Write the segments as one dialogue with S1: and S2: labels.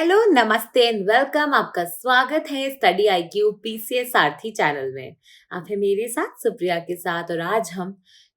S1: Hello, नमस्ते and welcome. आपका स्वागत है स्टडी आईक्यू पीसीएस सारथी चैनल में। आप है मेरे साथ सुप्रिया के साथ और आज हम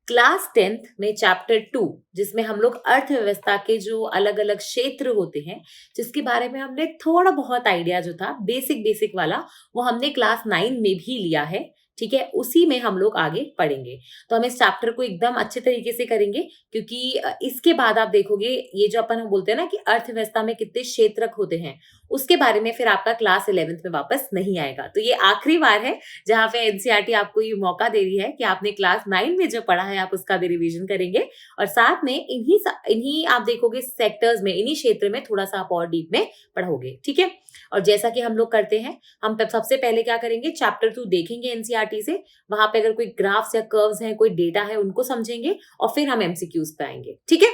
S1: क्लास 10th में चैप्टर 2 जिसमें हम लोग अर्थव्यवस्था के जो अलग अलग क्षेत्र होते हैं जिसके बारे में हमने थोड़ा बहुत आइडिया जो था बेसिक बेसिक वाला वो हमने क्लास 9 में भी लिया है। ठीक है, उसी में हम लोग आगे पढ़ेंगे। तो हम इस चैप्टर को एकदम अच्छे तरीके से करेंगे क्योंकि इसके बाद आप देखोगे ये जो अपन हम बोलते हैं ना कि अर्थव्यवस्था में कितने क्षेत्रक होते हैं उसके बारे में फिर आपका क्लास 11th में वापस नहीं आएगा। तो ये आखिरी बार है जहां पे एनसीईआरटी आपको ये मौका दे रही है कि आपने क्लास 9 में जो पढ़ा है आप उसका भी रिवीजन करेंगे और साथ में इन्हीं आप देखोगे सेक्टर्स में, इन्हीं क्षेत्र में थोड़ा सा आप और डीप में पढ़ोगे। ठीक है, और जैसा कि हम लोग करते हैं, हम सबसे पहले क्या करेंगे, चैप्टर 2 देखेंगे एनसीईआरटी से, वहां पे अगर कोई ग्राफ्स या कर्व्स हैं, कोई डेटा है, उनको समझेंगे और फिर हम एमसीक्यूज पे आएंगे। ठीक है,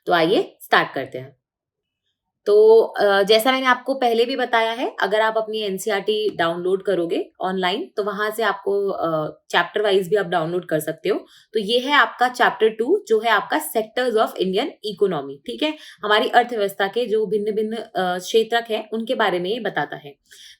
S1: तो आइए स्टार्ट करते हैं। तो जैसा मैंने आपको पहले भी बताया है, अगर आप अपनी एनसीईआरटी डाउनलोड करोगे ऑनलाइन तो वहां से आपको चैप्टर वाइज भी आप डाउनलोड कर सकते हो। तो ये है आपका चैप्टर 2 जो है आपका सेक्टर्स ऑफ इंडियन इकोनॉमी। ठीक है, हमारी अर्थव्यवस्था के जो भिन्न भिन्न क्षेत्रक हैं उनके बारे में ये बताता है।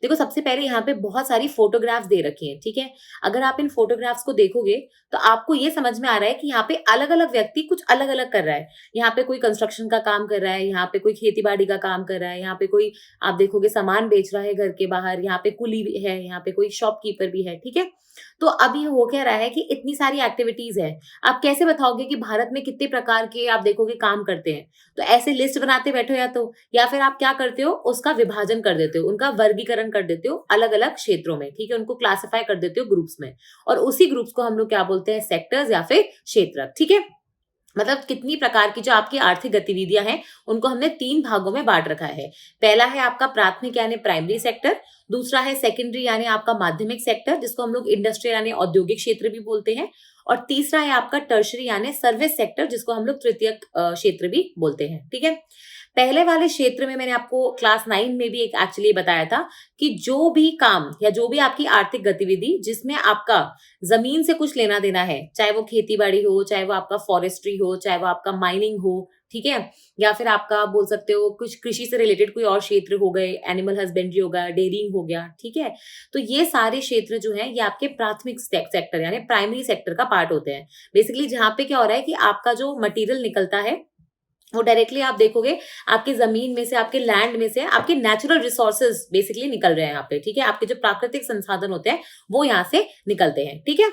S1: देखो, सबसे पहले यहाँ पे बहुत सारी फोटोग्राफ्स दे रखी हैं। ठीक है, अगर आप इन फोटोग्राफ्स को देखोगे तो आपको ये समझ में आ रहा है कि यहाँ पे अलग अलग व्यक्ति कुछ अलग अलग कर रहा है। यहाँ पे कोई कंस्ट्रक्शन का काम कर रहा है, यहाँ पे कोई खेती बाड़ी का काम कर रहा है, यहाँ पे कोई आप देखोगे सामान बेच रहा है घर के बाहर, यहाँ पे कुली भी है, यहाँ पे कोई शॉपकीपर भी है। ठीक है, तो अभी हो क्या रहा है कि इतनी सारी एक्टिविटीज है, आप कैसे बताओगे कि भारत में कितने प्रकार के आप देखोगे काम करते हैं। तो ऐसे लिस्ट बनाते बैठो या फिर आप क्या करते हो, उसका विभाजन कर देते हो, उनका वर्गीकरण कर देते हो अलग अलग क्षेत्रों में। ठीक है, उनको क्लासिफाई कर देते हो ग्रुप्स में और उसी ग्रुप्स को हम लोग क्या बोलते हैं, सेक्टर्स या फिर क्षेत्र। ठीक है, मतलब कितनी प्रकार की जो आपकी आर्थिक गतिविधियां हैं उनको हमने 3 भागों में बांट रखा है। पहला है आपका प्राथमिक यानी प्राइमरी सेक्टर, दूसरा है सेकेंडरी यानी आपका माध्यमिक सेक्टर जिसको हम लोग इंडस्ट्रियल यानी औद्योगिक क्षेत्र भी बोलते हैं, और तीसरा है आपका टर्शरी यानी सर्विस सेक्टर जिसको हम लोग तृतीयक क्षेत्र भी बोलते हैं। ठीक है, पहले वाले क्षेत्र में मैंने आपको क्लास 9 में भी एक एक्चुअली बताया था कि जो भी काम या जो भी आपकी आर्थिक गतिविधि जिसमें आपका जमीन से कुछ लेना देना है, चाहे वो खेती बाड़ी हो, चाहे वो आपका फॉरेस्ट्री हो, चाहे वो आपका माइनिंग हो, ठीक है, या फिर आपका बोल सकते हो कुछ कृषि से रिलेटेड कोई और क्षेत्र हो गए, एनिमल हस्बेंड्री हो गया, डेयरिंग हो गया। ठीक है, तो ये सारे क्षेत्र जो है ये आपके प्राथमिक सेक्टर यानी प्राइमरी सेक्टर का पार्ट होते हैं। बेसिकली जहां पे क्या हो रहा है कि आपका जो मटेरियल निकलता है वो डायरेक्टली आप देखोगे आपकी जमीन में से, आपके लैंड में से, आपके नेचुरल रिसोर्सेज बेसिकली निकल रहे हैं यहाँ पे। ठीक है, आपके जो प्राकृतिक संसाधन होते हैं वो यहाँ से निकलते हैं। ठीक है,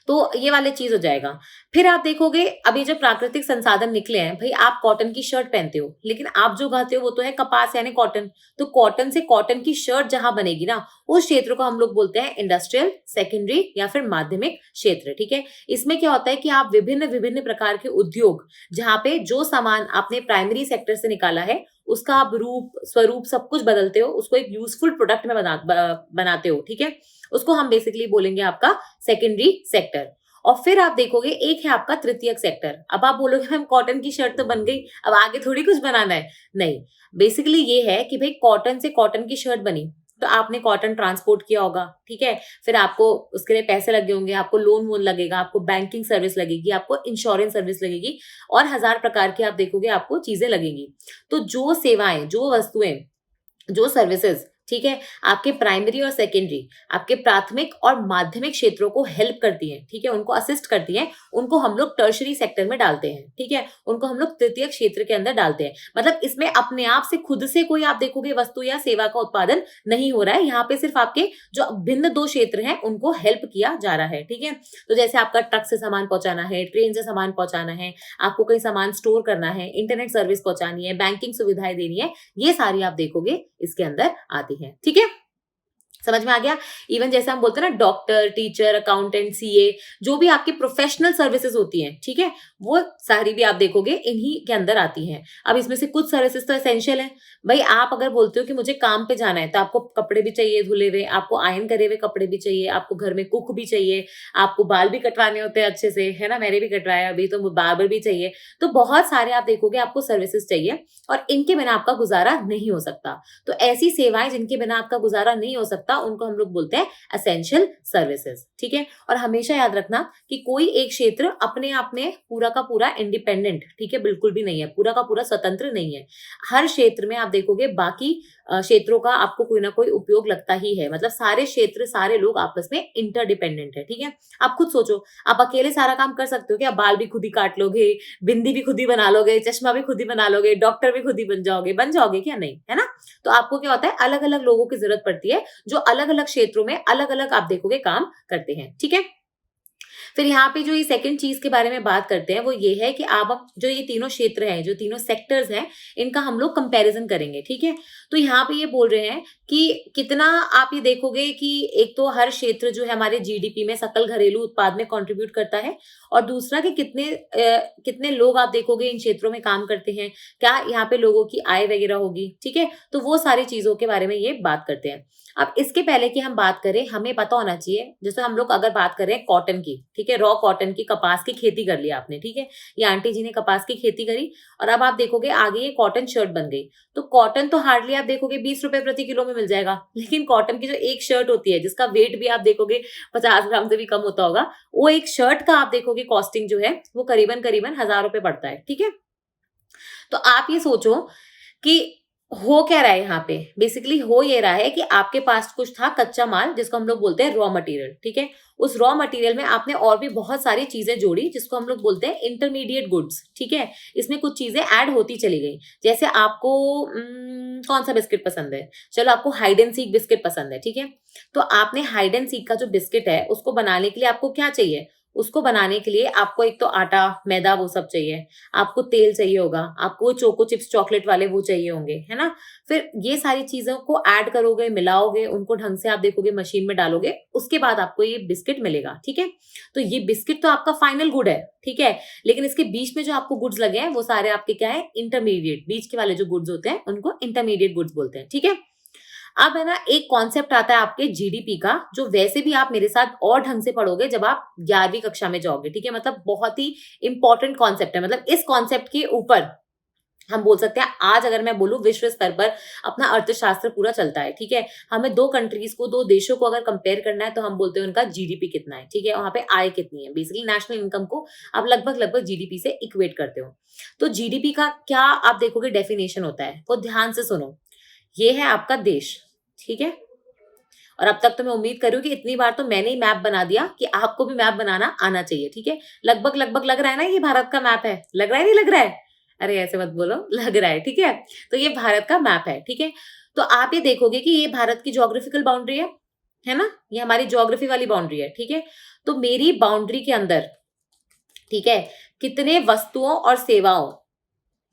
S1: तो ये वाले चीज हो जाएगा। फिर आप देखोगे अभी जो प्राकृतिक संसाधन निकले हैं, भाई आप कॉटन की शर्ट पहनते हो लेकिन आप जो उगाते हो वो तो है कपास यानी कॉटन। तो कॉटन से कॉटन की शर्ट जहां बनेगी ना, उस क्षेत्र को हम लोग बोलते हैं इंडस्ट्रियल, सेकेंडरी या फिर माध्यमिक क्षेत्र। ठीक है, इसमें क्या होता है कि आप विभिन्न विभिन्न प्रकार के उद्योग, जहां पे जो सामान आपने प्राइमरी सेक्टर से निकाला है उसका आप रूप स्वरूप सब कुछ बदलते हो, उसको एक यूजफुल प्रोडक्ट में बनाते हो। ठीक है, उसको हम बेसिकली बोलेंगे आपका सेकेंडरी सेक्टर। और फिर आप देखोगे एक है आपका तृतीयक सेक्टर। अब आप बोलोगे मैम कॉटन की शर्ट तो बन गई, अब आगे थोड़ी कुछ बनाना है। नहीं, बेसिकली ये है कि भाई कॉटन से कॉटन की शर्ट बनी तो आपने कॉटन ट्रांसपोर्ट किया होगा। ठीक है, फिर आपको उसके लिए पैसे लगे होंगे, आपको लोन वोन लगेगा, आपको बैंकिंग सर्विस लगेगी, आपको इंश्योरेंस सर्विस लगेगी और हजार प्रकार की आप देखोगे आपको चीजें लगेंगी। तो जो सेवाएं, जो वस्तुएं, जो सर्विसेज, ठीक है, आपके प्राइमरी और सेकेंडरी, आपके प्राथमिक और माध्यमिक क्षेत्रों को हेल्प करती हैं। ठीक है, उनको असिस्ट करती हैं, उनको हम लोग टर्शरी सेक्टर में डालते हैं। ठीक है, उनको हम लोग तृतीय क्षेत्र के अंदर डालते हैं। मतलब इसमें अपने आप से खुद से कोई आप देखोगे वस्तु या सेवा का उत्पादन नहीं हो रहा है, यहाँ पे सिर्फ आपके जो भिन्न 2 क्षेत्र हैं उनको हेल्प किया जा रहा है। ठीक है, तो जैसे आपका ट्रक से सामान पहुंचाना है, ट्रेन से सामान पहुंचाना है, आपको कहीं सामान स्टोर करना है, इंटरनेट सर्विस पहुंचानी है, बैंकिंग सुविधाएं देनी है, ये सारी आप देखोगे इसके अंदर आती है। ठीक है, समझ में आ गया। इवन जैसे हम बोलते हैं ना डॉक्टर, टीचर, अकाउंटेंट, सीए, जो भी आपकी प्रोफेशनल सर्विसेज होती हैं, ठीक है, वो सारी भी आप देखोगे इन्हीं के अंदर आती हैं। अब इसमें से कुछ सर्विसेज तो एसेंशियल है। भाई आप अगर बोलते हो कि मुझे काम पे जाना है तो आपको कपड़े भी चाहिए धुले हुए, आपको आयरन करे हुए कपड़े भी चाहिए, आपको घर में कुक भी चाहिए, आपको बाल भी कटवाने होते हैं अच्छे से, है ना, मैंने भी कटवाया अभी, तो बार्बर भी चाहिए। तो बहुत सारे आप देखोगे आपको सर्विसेज चाहिए और इनके बिना आपका गुजारा नहीं हो सकता। तो ऐसी सेवाएं जिनके बिना आपका गुजारा नहीं हो सकता सकता, उनको हम लोग बोलते हैं एसेंशियल सर्विसेज। ठीक है, और हमेशा याद रखना कि कोई एक क्षेत्र अपने आप में पूरा का पूरा इंडिपेंडेंट, ठीक है, बिल्कुल भी नहीं है, पूरा का पूरा स्वतंत्र नहीं है। हर क्षेत्र में आप देखोगे बाकी क्षेत्रों का आपको कोई ना कोई उपयोग लगता ही है। मतलब सारे क्षेत्र, सारे लोग आपस में इंटरडिपेंडेंट है। ठीक है, आप खुद सोचो, आप अकेले सारा काम कर सकते हो क्या? बाल भी खुद ही काट लोगे, बिंदी भी खुद ही बना लोगे, चश्मा भी खुद ही बना लोगे, डॉक्टर भी खुद ही बन जाओगे क्या? नहीं, है ना? तो आपको क्या होता है, अलग अलग लोगों की जरूरत पड़ती है जो अलग अलग क्षेत्रों में अलग अलग आप देखोगे काम करते हैं। ठीक है, फिर यहाँ पे जो ये सेकंड चीज के बारे में बात करते हैं वो ये है कि आप अब जो ये तीनों क्षेत्र हैं, जो तीनों सेक्टर्स हैं, इनका हम लोग कंपैरिजन करेंगे। ठीक है, तो यहाँ पे ये बोल रहे हैं कि कितना आप ये देखोगे कि एक तो हर क्षेत्र जो है हमारे जीडीपी में, सकल घरेलू उत्पाद में कंट्रीब्यूट करता है, और दूसरा कि कितने लोग आप देखोगे इन क्षेत्रों में काम करते हैं, क्या यहाँ पे लोगों की आय वगैरह होगी। ठीक है, तो वो सारी चीजों के बारे में ये बात करते हैं। अब इसके पहले कि हम बात करें, हमें पता होना चाहिए, जैसे हम लोग अगर बात करें कॉटन की, ठीक है, रॉ कॉटन की, कपास की खेती कर लिया आपने, ठीक है, ये आंटी जी ने कपास की खेती करी, और अब आप देखोगे आगे ये कॉटन शर्ट बन गई। तो कॉटन तो हार्डली आप देखोगे 20 रुपए प्रति किलो में मिल जाएगा, लेकिन कॉटन की जो एक शर्ट होती है, जिसका वेट भी आप देखोगे 50 ग्राम से भी कम होता होगा, वो एक शर्ट का आप देखोगे कॉस्टिंग जो है वो करीबन करीबन 1000 रुपए पड़ता है। ठीक है, तो आप ये सोचो कि हो क्या रहा है यहाँ पे। बेसिकली हो ये रहा है कि आपके पास कुछ था कच्चा माल, जिसको हम लोग बोलते हैं रॉ मटेरियल। ठीक है, उस रॉ मटेरियल में आपने और भी बहुत सारी चीजें जोड़ी, जिसको हम लोग बोलते हैं इंटरमीडिएट गुड्स। ठीक है, इसमें कुछ चीजें ऐड होती चली गई। जैसे आपको कौन सा बिस्किट पसंद है? चलो, आपको हाइड एंड सीक बिस्किट पसंद है। ठीक है, तो आपने हाइड एंड सीक का जो बिस्किट है उसको बनाने के लिए आपको क्या चाहिए? उसको बनाने के लिए आपको एक तो आटा, मैदा, वो सब चाहिए, आपको तेल चाहिए होगा, आपको चोको चिप्स चॉकलेट वाले वो चाहिए होंगे, है ना? फिर ये सारी चीजों को ऐड करोगे, मिलाओगे, उनको ढंग से आप देखोगे, मशीन में डालोगे, उसके बाद आपको ये बिस्किट मिलेगा। ठीक है, तो ये बिस्किट तो आपका फाइनल गुड है। ठीक है, लेकिन इसके बीच में जो आपको गुड्स लगे हैं वो सारे आपके क्या है? इंटरमीडिएट। बीच के वाले जो गुड्स होते हैं उनको इंटरमीडिएट गुड्स बोलते हैं। ठीक है, अब है ना, एक कॉन्सेप्ट आता है आपके जीडीपी का, जो वैसे भी आप मेरे साथ और ढंग से पढ़ोगे जब आप 11वीं कक्षा में जाओगे। ठीक है, मतलब बहुत ही इंपॉर्टेंट कॉन्सेप्ट है। मतलब इस कॉन्सेप्ट के ऊपर हम बोल सकते हैं, आज अगर मैं बोलूं, विश्व स्तर पर अपना अर्थशास्त्र पूरा चलता है। ठीक है, हमें दो कंट्रीज को, दो देशों को अगर कंपेयर करना है तो हम बोलते हैं उनका जीडीपी कितना है। ठीक है, वहां पे आय कितनी है। बेसिकली नेशनल इनकम को आप लगभग जीडीपी से इक्वेट करते हो। तो जीडीपी का क्या आप देखोगे डेफिनेशन होता है, वो ध्यान से सुनो। ये है आपका देश। ठीक है, और अब तक तो मैं उम्मीद कर रही हूँ कि इतनी बार तो मैंने ही मैप बना दिया कि आपको भी मैप बनाना आना चाहिए। ठीक है, लगभग लग रहा है ना ये भारत का मैप है? लग रहा है, नहीं लग रहा है? अरे ऐसे मत बोलो, लग रहा है। ठीक है, तो ये भारत का मैप है। ठीक है, तो आप ये देखोगे कि ये भारत की ज्योग्राफिकल बाउंड्री है ना? ये हमारी ज्योग्राफी वाली बाउंड्री है। ठीक है, तो मेरी बाउंड्री के अंदर, ठीक है, कितने वस्तुओं और सेवाओं,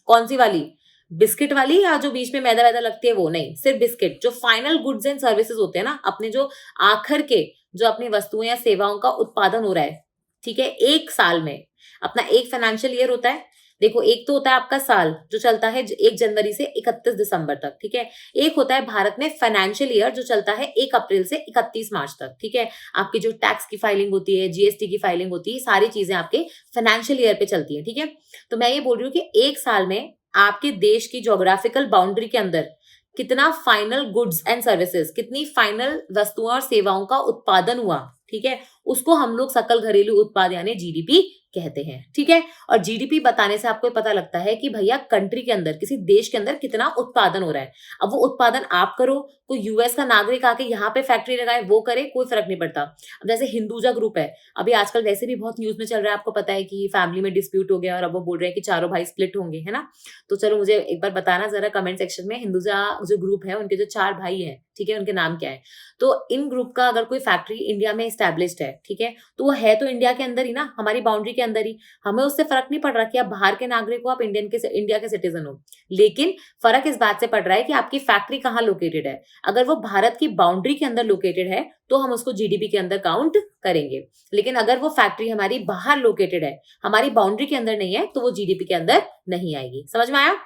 S1: कौन सी वाली? बिस्किट वाली, या जो बीच में मैदा वैदा लगती है वो? नहीं, सिर्फ बिस्किट। जो फाइनल गुड्स एंड सर्विसेज होते हैं ना, अपने जो आखिर के, जो अपनी वस्तुओं या सेवाओं का उत्पादन हो रहा है, ठीक है, एक साल में, अपना एक फाइनेंशियल ईयर होता है। देखो, एक तो होता है आपका साल जो चलता है 1 जनवरी से 31 दिसंबर तक। ठीक है, एक होता है भारत में फाइनेंशियल ईयर जो चलता है 1 अप्रैल से 31 मार्च तक। ठीक है, आपकी जो टैक्स की फाइलिंग होती है, जीएसटी की फाइलिंग होती है, सारी चीजें आपके फाइनेंशियल ईयर पे चलती है। ठीक है, तो मैं ये बोल रही हूँ कि एक साल में आपके देश की ज्योग्राफिकल बाउंड्री के अंदर कितना फाइनल गुड्स एंड सर्विसेज, कितनी फाइनल वस्तुओं और सेवाओं का उत्पादन हुआ, ठीक है, उसको हम लोग सकल घरेलू उत्पाद यानी जीडीपी कहते हैं। ठीक है, और जीडीपी बताने से आपको पता लगता है कि भैया कंट्री के अंदर, किसी देश के अंदर कितना उत्पादन हो रहा है। अब वो उत्पादन आप करो, कोई यूएस का नागरिक आके यहाँ पे फैक्ट्री लगाए, वो करे, कोई फर्क नहीं पड़ता। अब जैसे हिंदुजा ग्रुप है, अभी आजकल वैसे भी बहुत न्यूज में चल रहा है, आपको पता है कि फैमिली में डिस्प्यूट हो गया और अब वो बोल रहे हैं कि चारों भाई स्प्लिट होंगे, है ना? तो चलो मुझे एक बार बताना जरा कमेंट सेक्शन में, हिंदुजा जो ग्रुप है उनके जो 4 भाई हैं, ठीक है, उनके नाम क्या है? तो इन ग्रुप का अगर कोई फैक्ट्री इंडिया में स्टैब्लिश्ड है, ठीक है, तो वो है तो इंडिया के अंदर ही ना, हमारी बाउंड्री के अंदर ही। हमें उससे फर्क नहीं पड़ रहा कि आप बाहर के नागरिक हो, आप इंडिया के सिटीजन हो, लेकिन फर्क इस बात से पड़ रहा है कि आपकी फैक्ट्री कहाँ लोकेटेड है। अगर वो भारत की बाउंड्री के अंदर लोकेटेड है तो हम उसको जीडीपी के अंदर काउंट करेंगे, लेकिन अगर वो फैक्ट्री हमारी बाहर लोकेटेड है, हमारी बाउंड्री के अंदर नहीं है, तो वो जीडीपी के अंदर नहीं आएगी। समझ में आया?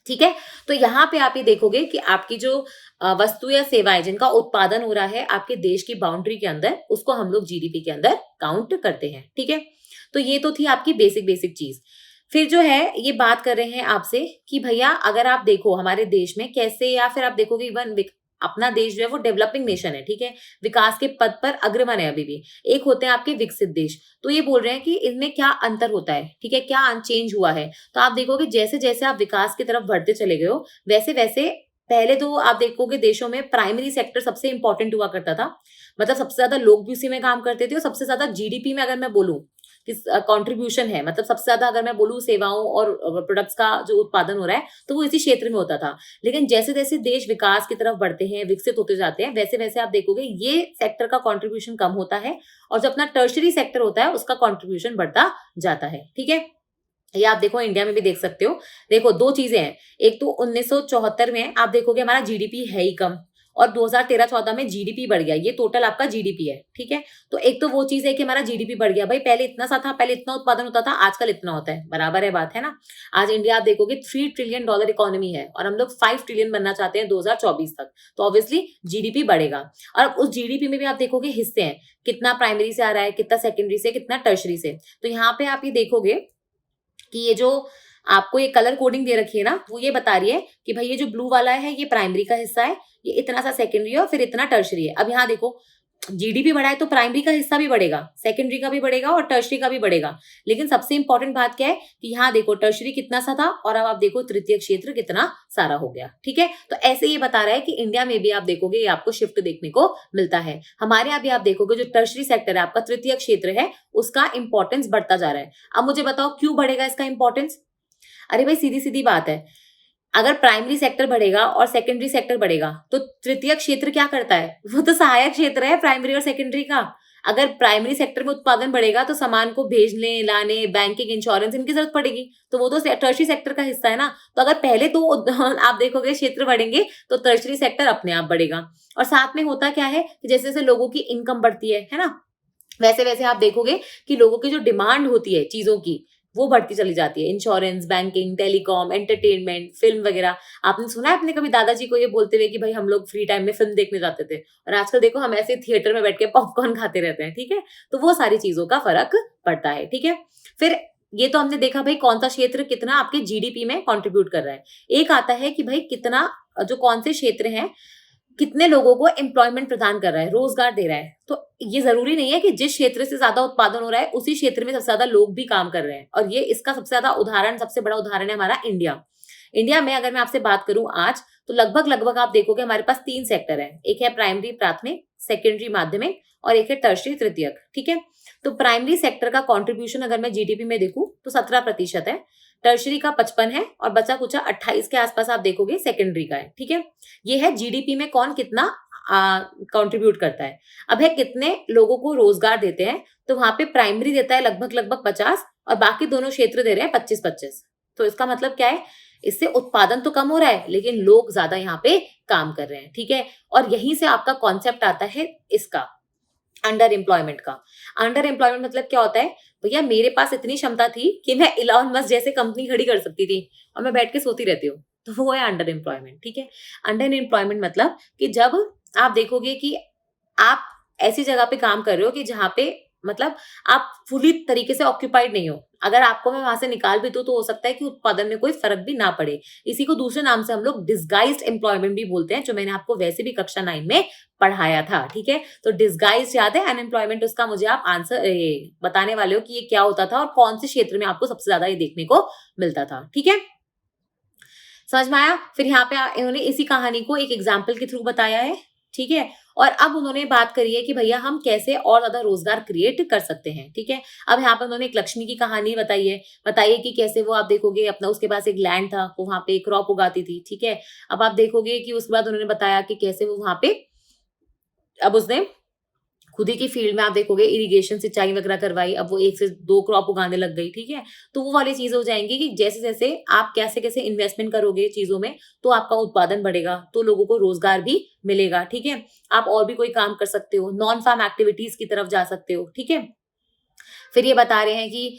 S1: ठीक है, तो यहाँ पे आप ये देखोगे कि आपकी जो वस्तु या सेवाएं जिनका उत्पादन हो रहा है आपके देश की बाउंड्री के अंदर, उसको हम लोग जीडीपी के अंदर काउंट करते हैं। ठीक है, तो ये तो थी आपकी बेसिक चीज। फिर जो है ये बात कर रहे हैं आपसे कि भैया अगर आप देखो हमारे देश में कैसे, या फिर आप देखोगे इवन अपना देश जो है वो डेवलपिंग नेशन है, ठीक है, विकास के पद पर अग्रमन है अभी भी। एक होते हैं आपके विकसित देश। तो ये बोल रहे हैं कि इनमें क्या अंतर होता है, ठीक है, क्या चेंज हुआ है। तो आप देखोगे जैसे जैसे आप विकास की तरफ बढ़ते चले गए हो, वैसे वैसे पहले तो आप देखोगे देशों में प्राइमरी सेक्टर सबसे इंपॉर्टेंट हुआ करता था, मतलब सबसे ज्यादा लोग भी उसी में काम करते थे, और सबसे ज्यादा जीडीपी में अगर मैं बोलूं किस कंट्रीब्यूशन है, मतलब सबसे ज्यादा अगर मैं बोलूं सेवाओं और प्रोडक्ट्स का जो उत्पादन हो रहा है, तो वो इसी क्षेत्र में होता था। लेकिन जैसे जैसे देश विकास की तरफ बढ़ते हैं, विकसित होते जाते हैं, वैसे वैसे आप देखोगे ये सेक्टर का कंट्रीब्यूशन कम होता है, और जो अपना टर्शरी सेक्टर होता है उसका कंट्रीब्यूशन बढ़ता जाता है, ठीक है। ये आप देखो इंडिया में भी देख सकते हो। देखो दो चीजें हैं, एक तो 1974 में आप देखोगे हमारा जीडीपी है ही कम, और 2013-14 में जीडीपी बढ़ गया, ये टोटल आपका जीडीपी है, ठीक है। तो एक तो वो चीज है कि हमारा जीडीपी बढ़ गया, भाई पहले इतना सा था, पहले इतना उत्पादन होता था, आजकल इतना होता है, बराबर है बात, है ना। आज इंडिया आप देखोगे $3 ट्रिलियन इकोनॉमी है, और हम लोग 5 ट्रिलियन बनना चाहते हैं 2024 तक, तो ऑब्वियसली जीडीपी बढ़ेगा। और उस जीडीपी में भी आप देखोगे हिस्से हैं, कितना प्राइमरी से आ रहा है, कितना सेकेंडरी से, कितना टर्शरी से। तो यहाँ पे आप ये देखोगे कि ये जो आपको ये कलर कोडिंग दे रखी है ना, वो ये बता रही है कि भाई ये जो ब्लू वाला है ये प्राइमरी का हिस्सा है, ये इतना सा सेकेंडरी है, और फिर इतना टर्शरी है। अब यहाँ देखो जीडीपी बढ़ा है तो प्राइमरी का हिस्सा भी बढ़ेगा, सेकेंडरी का भी बढ़ेगा, और टर्शरी का भी बढ़ेगा। लेकिन सबसे इंपॉर्टेंट बात क्या है कि यहाँ देखो टर्शरी कितना सा था, और अब आप देखो तृतीय क्षेत्र कितना सारा हो गया, ठीक है। तो ऐसे ये बता रहा है कि इंडिया में भी आप देखोगे ये आपको शिफ्ट देखने को मिलता है। हमारे यहाँ भी आप देखोगे जो टर्शरी सेक्टर है आपका, तृतीय क्षेत्र है, उसका इंपॉर्टेंस बढ़ता जा रहा है। अब मुझे बताओ क्यों बढ़ेगा इसका इंपॉर्टेंस। अरे भाई सीधी सीधी बात है, अगर प्राइमरी सेक्टर बढ़ेगा और सेकेंडरी सेक्टर बढ़ेगा तो तृतीय क्षेत्र क्या करता है, वो तो सहायक क्षेत्र है प्राइमरी और सेकेंडरी का। अगर प्राइमरी सेक्टर में उत्पादन बढ़ेगा तो सामान को भेजने लाने, बैंकिंग, इंश्योरेंस, इनकी जरूरत पड़ेगी, तो वो तो टर्शरी सेक्टर का हिस्सा है ना। तो अगर पहले तो आप देखोगे क्षेत्र बढ़ेंगे तो टर्शरी सेक्टर अपने आप बढ़ेगा। और साथ में होता क्या है कि जैसे जैसे लोगों की इनकम बढ़ती है ना, वैसे वैसे आप देखोगे कि लोगों की जो डिमांड होती है चीजों की वो बढ़ती चली जाती है। Insurance, banking, telecom, entertainment, film वगैरह। आपने सुना है अपने कभी दादाजी को ये बोलते हुए कि भाई हम लोग फ्री टाइम में फिल्म देखने जाते थे, और आजकल देखो हम ऐसे थिएटर में बैठ के पॉपकॉर्न खाते रहते हैं, ठीक है। तो वो सारी चीजों का फर्क पड़ता है, ठीक है। फिर ये तो हमने देखा भाई कौन सा क्षेत्र कितना आपके जीडीपी में कंट्रीब्यूट कर रहा है। एक आता है कि भाई कितना, जो कौन से क्षेत्र हैं कितने लोगों को एम्प्लॉयमेंट प्रदान कर रहा है, रोजगार दे रहा है। तो ये जरूरी नहीं है कि जिस क्षेत्र से ज्यादा उत्पादन हो रहा है उसी क्षेत्र में सबसे ज्यादा लोग भी काम कर रहे हैं। और ये इसका सबसे ज्यादा उदाहरण, सबसे बड़ा उदाहरण है हमारा इंडिया। इंडिया में अगर मैं आपसे बात करूं आज, तो लगभग लगभग आप देखोगे हमारे पास 3 सेक्टर है, एक है प्राइमरी प्राथमिक, सेकेंडरी माध्यमिक, और एक है टर्शरी तृतीयक, ठीक है। तो प्राइमरी सेक्टर का कॉन्ट्रीब्यूशन अगर मैं जीडीपी में देखूं तो 17% है, टर्शरी का 55 है, और बचा कुचा 28 के आसपास आप देखोगे सेकेंडरी का है, ठीक है। ये है जीडीपी में कौन कितना कंट्रीब्यूट करता है। अब है कितने लोगों को रोजगार देते हैं, तो वहां पे प्राइमरी देता है लगभग लगभग 50, और बाकी दोनों क्षेत्र दे रहे हैं 25-25। तो इसका मतलब क्या है, इससे उत्पादन तो कम हो रहा है लेकिन लोग ज्यादा यहाँ पे काम कर रहे हैं, ठीक है। और यहीं से आपका कॉन्सेप्ट आता है इसका अंडर एम्प्लॉयमेंट का। अंडर एम्प्लॉयमेंट मतलब क्या होता है, भैया मेरे पास इतनी क्षमता थी कि मैं इलॉन मस्क जैसे कंपनी खड़ी कर सकती थी, और मैं बैठ के सोती रहती हूँ, तो वो है अंडर एम्प्लॉयमेंट, ठीक है। अंडर एम्प्लॉयमेंट मतलब कि जब आप देखोगे कि आप ऐसी जगह पे काम कर रहे हो कि जहाँ पे मतलब आप फुली तरीके से ऑक्यूपाइड नहीं हो। अगर आपको मैं वहां से निकाल भी दूं तो हो सकता है कि उत्पादन में कोई फर्क भी ना पड़े। इसी को दूसरे नाम से हम लोग डिस्गाइज्ड एम्प्लॉयमेंट भी बोलते हैं, जो मैंने आपको वैसे भी कक्षा 9 में पढ़ाया था, ठीक है। तो डिस्गाइज्ड याद है, अनएम्प्लॉयमेंट, उसका मुझे आप आंसर बताने वाले हो कि ये क्या होता था और कौन से क्षेत्र में आपको सबसे ज्यादा ये देखने को मिलता था, ठीक है। समझ में आया। फिर यहाँ पे इन्होंने इसी कहानी को एक एग्जाम्पल के थ्रू बताया है, ठीक है। और अब उन्होंने बात करी है कि भैया हम कैसे और ज्यादा रोजगार क्रिएट कर सकते हैं, ठीक है। अब यहाँ पे उन्होंने एक लक्ष्मी की कहानी बताइए कि कैसे वो आप देखोगे अपना, उसके पास एक लैंड था, वो वहां पे क्रॉप उगाती थी, ठीक है। अब आप देखोगे कि उसके बाद उन्होंने बताया कि कैसे वो वहां पे, अब उसने खुद ही की फील्ड में आप देखोगे इरिगेशन, सिंचाई वगैरह करवाई, अब वो 1 से 2 क्रॉप उगाने लग गई, ठीक है। तो वो वाली चीजें हो जाएंगी कि जैसे जैसे आप कैसे कैसे इन्वेस्टमेंट करोगे चीजों में, तो आपका उत्पादन बढ़ेगा, तो लोगों को रोजगार भी मिलेगा, ठीक है। आप और भी कोई काम कर सकते हो, नॉन फार्म एक्टिविटीज की तरफ जा सकते हो, ठीक है। फिर ये बता रहे हैं कि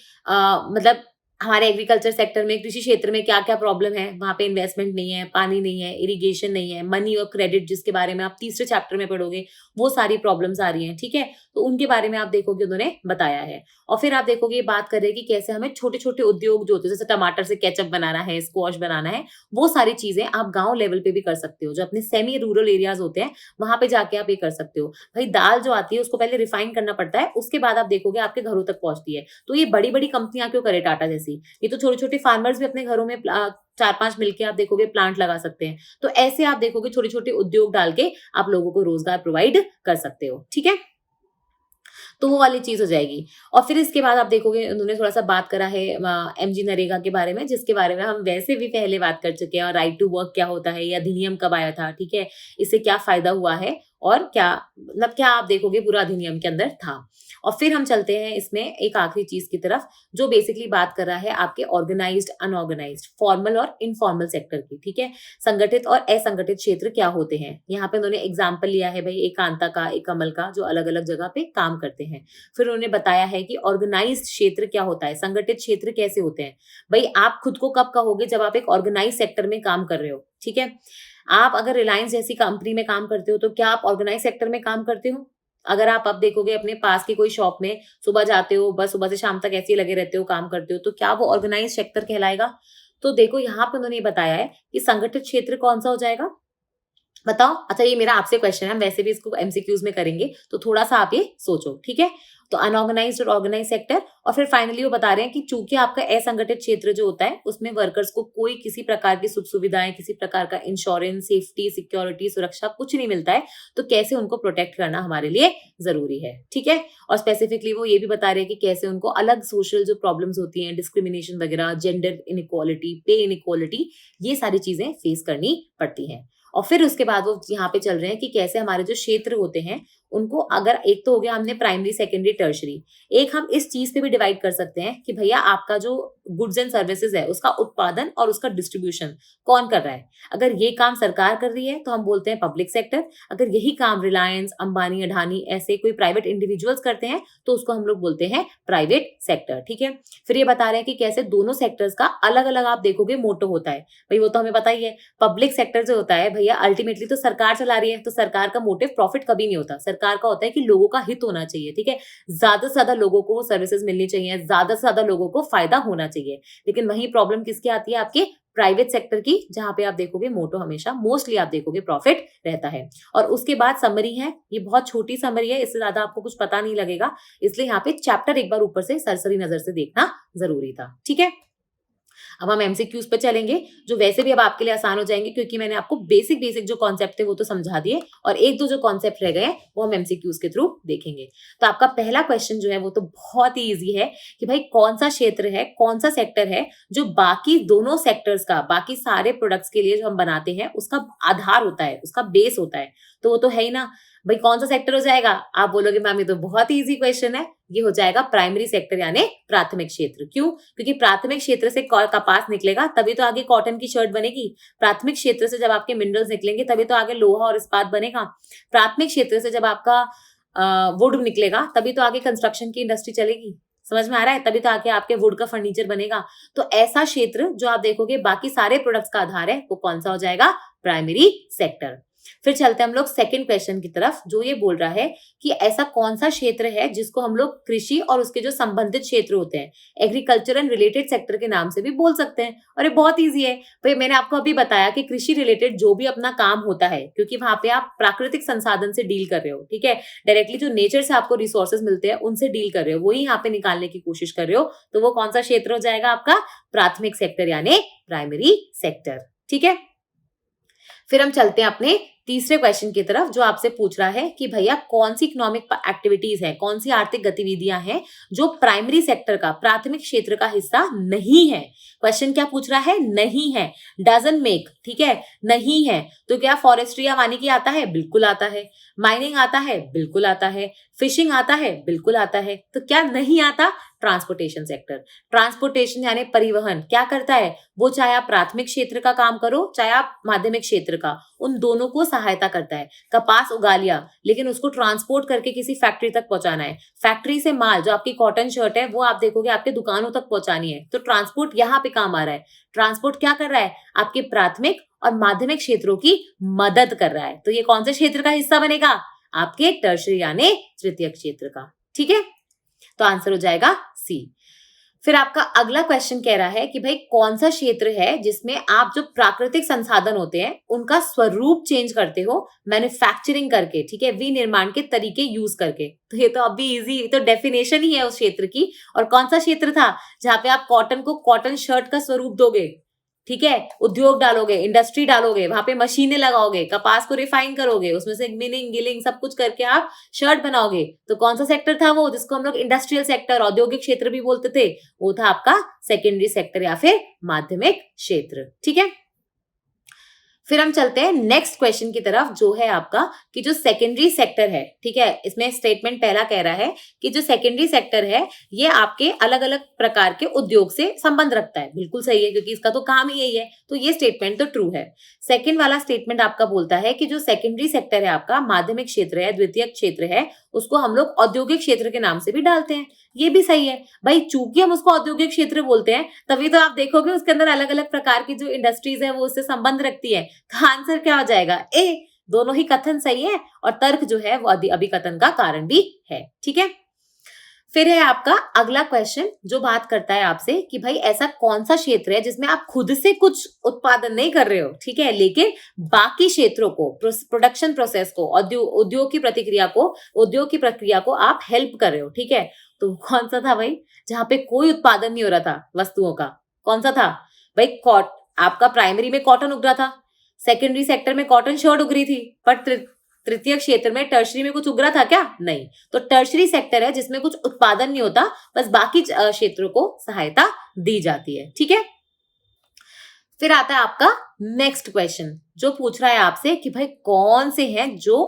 S1: मतलब हमारे एग्रीकल्चर सेक्टर में, कृषि क्षेत्र में क्या क्या प्रॉब्लम है, वहां पे इन्वेस्टमेंट नहीं है, पानी नहीं है, इरिगेशन नहीं है, मनी और क्रेडिट जिसके बारे में आप तीसरे चैप्टर में पढ़ोगे, वो सारी प्रॉब्लम्स आ रही हैं, ठीक है। तो उनके बारे में आप देखोगे उन्होंने बताया है। और फिर आप देखोगे बात कर रहे हैं कि कैसे हमें छोटे छोटे उद्योग जो होते हैं, जैसे टमाटर से केचप बनाना है, स्क्वॉश बनाना है, वो सारी चीजें आप गांव लेवल पे भी कर सकते हो। जो अपने सेमी रूरल एरियाज होते हैं वहां पे जाके आप ये कर सकते हो। भाई दाल जो आती है उसको पहले रिफाइन करना पड़ता है, उसके बाद आप देखोगे आपके घरों तक पहुंचती है। तो ये बड़ी बड़ी कंपनियां क्यों करे टाटा जैसी, ये तो छोटे छोटे फार्मर्स भी अपने घरों में 4-5 मिलके आप देखोगे प्लांट लगा सकते हैं। तो ऐसे आप देखोगे छोटे छोटे उद्योग डाल के आप लोगों को रोजगार प्रोवाइड कर सकते हो, ठीक है। तो वो वाली चीज हो जाएगी। और फिर इसके बाद आप देखोगे उन्होंने थोड़ा सा बात करा है एमजी नरेगा के बारे में, जिसके बारे में हम वैसे भी पहले बात कर चुके हैं। और राइट टू वर्क क्या होता है, या अधिनियम कब आया था, ठीक है, इससे क्या फायदा हुआ है और क्या मतलब क्या आप देखोगे पूरा अधिनियम के अंदर था। और फिर हम चलते हैं इसमें एक आखिरी चीज की तरफ, जो बेसिकली बात कर रहा है आपके ऑर्गेनाइज्ड, अनऑर्गेनाइज्ड, फॉर्मल और इनफॉर्मल सेक्टर की, ठीक है। संगठित और असंगठित क्षेत्र क्या होते हैं। यहाँ पे उन्होंने एग्जाम्पल लिया है भाई एक कांता का, एक कमल का, जो अलग अलग जगह पे काम करते हैं। फिर उन्होंने बताया है कि ऑर्गेनाइज्ड क्षेत्र क्या होता है, संगठित क्षेत्र कैसे होते हैं। भाई आप खुद को कब कहोगे, जब आप एक ऑर्गेनाइज सेक्टर में काम कर रहे हो, ठीक है। आप अगर रिलायंस जैसी कंपनी में काम करते हो तो क्या आप ऑर्गेनाइज सेक्टर में काम करते हो। अगर आप अब देखोगे अपने पास की कोई शॉप में सुबह जाते हो, बस सुबह से शाम तक ऐसे ही लगे रहते हो, काम करते हो, तो क्या वो ऑर्गेनाइज सेक्टर कहलाएगा। तो देखो यहाँ पे उन्होंने बताया है कि संगठित क्षेत्र कौन सा हो जाएगा, बताओ। अच्छा ये मेरा आपसे क्वेश्चन है, हम वैसे भी इसको एमसीक्यूज में करेंगे, तो थोड़ा सा आप ये सोचो, ठीक है। तो अनऑर्गेनाइज्ड और ऑर्गेनाइज सेक्टर। और फिर फाइनली वो बता रहे हैं कि चूंकि आपका असंगठित क्षेत्र जो होता है उसमें वर्कर्स को कोई किसी प्रकार की सुख सुविधाएं, किसी प्रकार का इंश्योरेंस, सेफ्टी, सिक्योरिटी, सुरक्षा कुछ नहीं मिलता है, तो कैसे उनको प्रोटेक्ट करना हमारे लिए जरूरी है, ठीक है। और स्पेसिफिकली वो ये भी बता रहे हैं कि कैसे उनको अलग सोशल जो प्रॉब्लम्स होती हैं, डिस्क्रिमिनेशन वगैरह, जेंडर इनइक्वालिटी, पे इनइक्वालिटी, ये सारी चीजें फेस करनी पड़ती हैं। और फिर उसके बाद वो यहाँ पे चल रहे हैं कि कैसे हमारे जो क्षेत्र होते हैं उनको, अगर एक तो हो गया हमने प्राइमरी, सेकेंडरी, टर्शरी, एक हम इस चीज पे भी डिवाइड कर सकते हैं कि भैया आपका जो गुड्स एंड सर्विसेज है उसका उत्पादन और उसका डिस्ट्रीब्यूशन कौन कर रहा है। अगर ये काम सरकार कर रही है तो हम बोलते हैं पब्लिक सेक्टर। अगर यही काम रिलायंस, अंबानी, अडानी ऐसे कोई प्राइवेट इंडिविजुअल्स करते हैं तो उसको हम लोग बोलते हैं प्राइवेट सेक्टर, ठीक है। फिर ये बता रहे हैं कि कैसे दोनों सेक्टर्स का अलग अलग आप देखोगे मोटो होता है। भाई वो तो हमें पता ही है, पब्लिक सेक्टर जो होता है भैया अल्टीमेटली तो सरकार चला रही है, तो सरकार का मोटिव प्रॉफिट कभी नहीं होता। सरकार का होता है कि लोगों का हित होना चाहिए, ठीक है, ज्यादा से ज्यादा लोगों को सर्विसेज मिलनी चाहिए, ज्यादा से ज्यादा लोगों को फायदा होना चाहिए। लेकिन वही प्रॉब्लम किसकी आती है, आपके प्राइवेट सेक्टर की, जहां पे आप देखोगे मोटो हमेशा मोस्टली आप देखोगे प्रॉफिट रहता है। और उसके बाद समरी है, ये बहुत छोटी समरी है, इससे ज्यादा आपको कुछ पता नहीं लगेगा, इसलिए यहाँ पे चैप्टर एक बार ऊपर से सरसरी नजर से देखना जरूरी था, ठीक है। अब हम एमसीक्यूज पे चलेंगे, जो वैसे भी अब आपके लिए आसान हो जाएंगे, क्योंकि मैंने आपको बेसिक बेसिक जो कॉन्सेप्ट थे वो तो समझा दिए, और एक दो जो कॉन्सेप्ट रह गए वो हम एमसीक्यूज के थ्रू देखेंगे। तो आपका पहला क्वेश्चन जो है वो तो बहुत ही ईजी है कि भाई कौन सा क्षेत्र है, कौन सा सेक्टर है जो बाकी दोनों सेक्टर्स का, बाकी सारे प्रोडक्ट्स के लिए जो हम बनाते हैं उसका आधार होता है, उसका बेस होता है। तो वो तो है ही ना, भाई कौन सा सेक्टर हो जाएगा। आप बोलोगे मैम ये तो बहुत ही इजी क्वेश्चन है, ये हो जाएगा प्राइमरी सेक्टर यानी प्राथमिक क्षेत्र। क्यों, क्योंकि प्राथमिक क्षेत्र से कपास निकलेगा तभी तो आगे कॉटन की शर्ट बनेगी। प्राथमिक क्षेत्र से जब आपके मिनरल्स निकलेंगे तभी तो आगे लोहा और इस्पात बनेगा। प्राथमिक क्षेत्र से जब आपका वुड निकलेगा तभी तो आगे कंस्ट्रक्शन की इंडस्ट्री चलेगी। समझ में आ रहा है, तभी तो आगे आपके वुड का फर्नीचर बनेगा। तो ऐसा क्षेत्र जो आप देखोगे बाकी सारे प्रोडक्ट्स का आधार है, वो कौन सा हो जाएगा, प्राइमरी सेक्टर। फिर चलते हैं हम लोग सेकंड क्वेश्चन की तरफ, जो ये बोल रहा है कि ऐसा कौन सा क्षेत्र है जिसको हम लोग कृषि और उसके जो संबंधित क्षेत्र होते हैं, एग्रीकल्चर एंड रिलेटेड सेक्टर के नाम से भी बोल सकते हैं। और ये बहुत इजी है भाई, मैंने आपको अभी बताया कि कृषि रिलेटेड जो भी अपना काम होता है, क्योंकि वहां पे आप प्राकृतिक संसाधन से डील कर रहे हो, ठीक है, डायरेक्टली जो नेचर से आपको रिसोर्सेज मिलते हैं उनसे डील कर रहे हो, वही यहाँ पे निकालने की कोशिश कर रहे हो, तो वो कौन सा क्षेत्र हो जाएगा आपका, प्राथमिक सेक्टर यानी प्राइमरी सेक्टर, ठीक है। फिर हम चलते हैं अपने तीसरे क्वेश्चन की तरफ, जो आपसे पूछ रहा है कि भैया कौन सी इकोनॉमिक एक्टिविटीज है, कौन सी आर्थिक गतिविधियां हैं जो प्राइमरी सेक्टर का, प्राथमिक क्षेत्र का हिस्सा नहीं है। क्वेश्चन क्या पूछ रहा है, नहीं है, डजंट मेक, ठीक है, नहीं है। तो क्या फॉरेस्ट्री या वानिकी आता है, बिल्कुल आता है। माइनिंग आता है, बिल्कुल आता है। फिशिंग आता है, बिल्कुल आता है। तो क्या नहीं आता, ट्रांसपोर्टेशन सेक्टर। ट्रांसपोर्टेशन यानी परिवहन क्या करता है, वो चाहे आप प्राथमिक क्षेत्र का काम करो चाहे आप माध्यमिक क्षेत्र का, उन दोनों को सहायता करता है। कपास उगा लिया लेकिन उसको ट्रांसपोर्ट करके किसी फैक्ट्री तक पहुंचाना है, फैक्ट्री से माल जो आपकी कॉटन शर्ट है वो आप देखोगे आपके दुकानों तक पहुंचानी है, तो ट्रांसपोर्ट यहाँ पे काम आ रहा है। ट्रांसपोर्ट क्या कर रहा है, आपके प्राथमिक और माध्यमिक क्षेत्रों की मदद कर रहा है। तो ये कौन से क्षेत्र का हिस्सा बनेगा, आपके टर्शरी यानी तृतीयक क्षेत्र का। ठीक है, तो आंसर हो जाएगा सी। फिर आपका अगला क्वेश्चन कह रहा है कि भाई कौन सा क्षेत्र है जिसमें आप जो प्राकृतिक संसाधन होते हैं उनका स्वरूप चेंज करते हो मैन्युफैक्चरिंग करके, ठीक है, विनिर्माण के तरीके यूज करके। तो ये तो अभी इजी, तो डेफिनेशन ही है उस क्षेत्र की। और कौन सा क्षेत्र था जहां पे आप कॉटन को कॉटन शर्ट का स्वरूप दोगे, ठीक है, उद्योग डालोगे, इंडस्ट्री डालोगे, वहां पे मशीनें लगाओगे, कपास को रिफाइन करोगे, उसमें से मिलिंग गिलिंग सब कुछ करके आप शर्ट बनाओगे। तो कौन सा सेक्टर था वो जिसको हम लोग इंडस्ट्रियल सेक्टर, औद्योगिक क्षेत्र भी बोलते थे, वो था आपका सेकेंडरी सेक्टर या फिर माध्यमिक क्षेत्र। ठीक है, फिर हम चलते हैं नेक्स्ट क्वेश्चन की तरफ जो है आपका कि जो सेकेंडरी सेक्टर है, ठीक है, इसमें स्टेटमेंट पहला कह रहा है कि जो सेकेंडरी सेक्टर है ये आपके अलग अलग प्रकार के उद्योग से संबंध रखता है। बिल्कुल सही है क्योंकि इसका तो काम ही यही है, तो ये स्टेटमेंट तो ट्रू है। सेकेंड वाला स्टेटमेंट आपका बोलता है कि जो सेकेंडरी सेक्टर है आपका माध्यमिक क्षेत्र है, द्वितीयक क्षेत्र है, उसको हम लोग औद्योगिक क्षेत्र के नाम से भी डालते हैं। ये भी सही है भाई, चूंकि हम उसको औद्योगिक क्षेत्र बोलते हैं तभी तो आप देखोगे उसके अंदर अलग अलग प्रकार की जो इंडस्ट्रीज है वो उससे संबंध रखती है। तो आंसर क्या हो जाएगा, ए। दोनों ही कथन सही है और तर्क जो है वो अभिकथन का कारण भी है। ठीक है, फिर है आपका अगला क्वेश्चन जो बात करता है आपसे कि भाई ऐसा कौन सा क्षेत्र है जिसमें आप खुद से कुछ उत्पादन नहीं कर रहे हो, ठीक है, लेकिन बाकी क्षेत्रों को, प्रोडक्शन प्रोसेस को, उद्योग की प्रक्रिया को आप हेल्प कर रहे हो। ठीक है, तो कौन सा था भाई जहां पे कोई उत्पादन नहीं हो रहा था वस्तुओं का, कौन सा था भाई, आपका प्राइमरी में कॉटन उग रहा था, सेकेंडरी सेक्टर में कॉटन शर्ट उग रही थी, पर तृतीय क्षेत्र में टर्शरी में कुछ उग रहा था क्या, नहीं। तो टर्शरी सेक्टर है जिसमें कुछ उत्पादन नहीं होता, बस बाकी क्षेत्रों को सहायता दी जाती है। ठीक है, फिर आता है आपका नेक्स्ट क्वेश्चन जो पूछ रहा है आपसे कि भाई कौन से हैं जो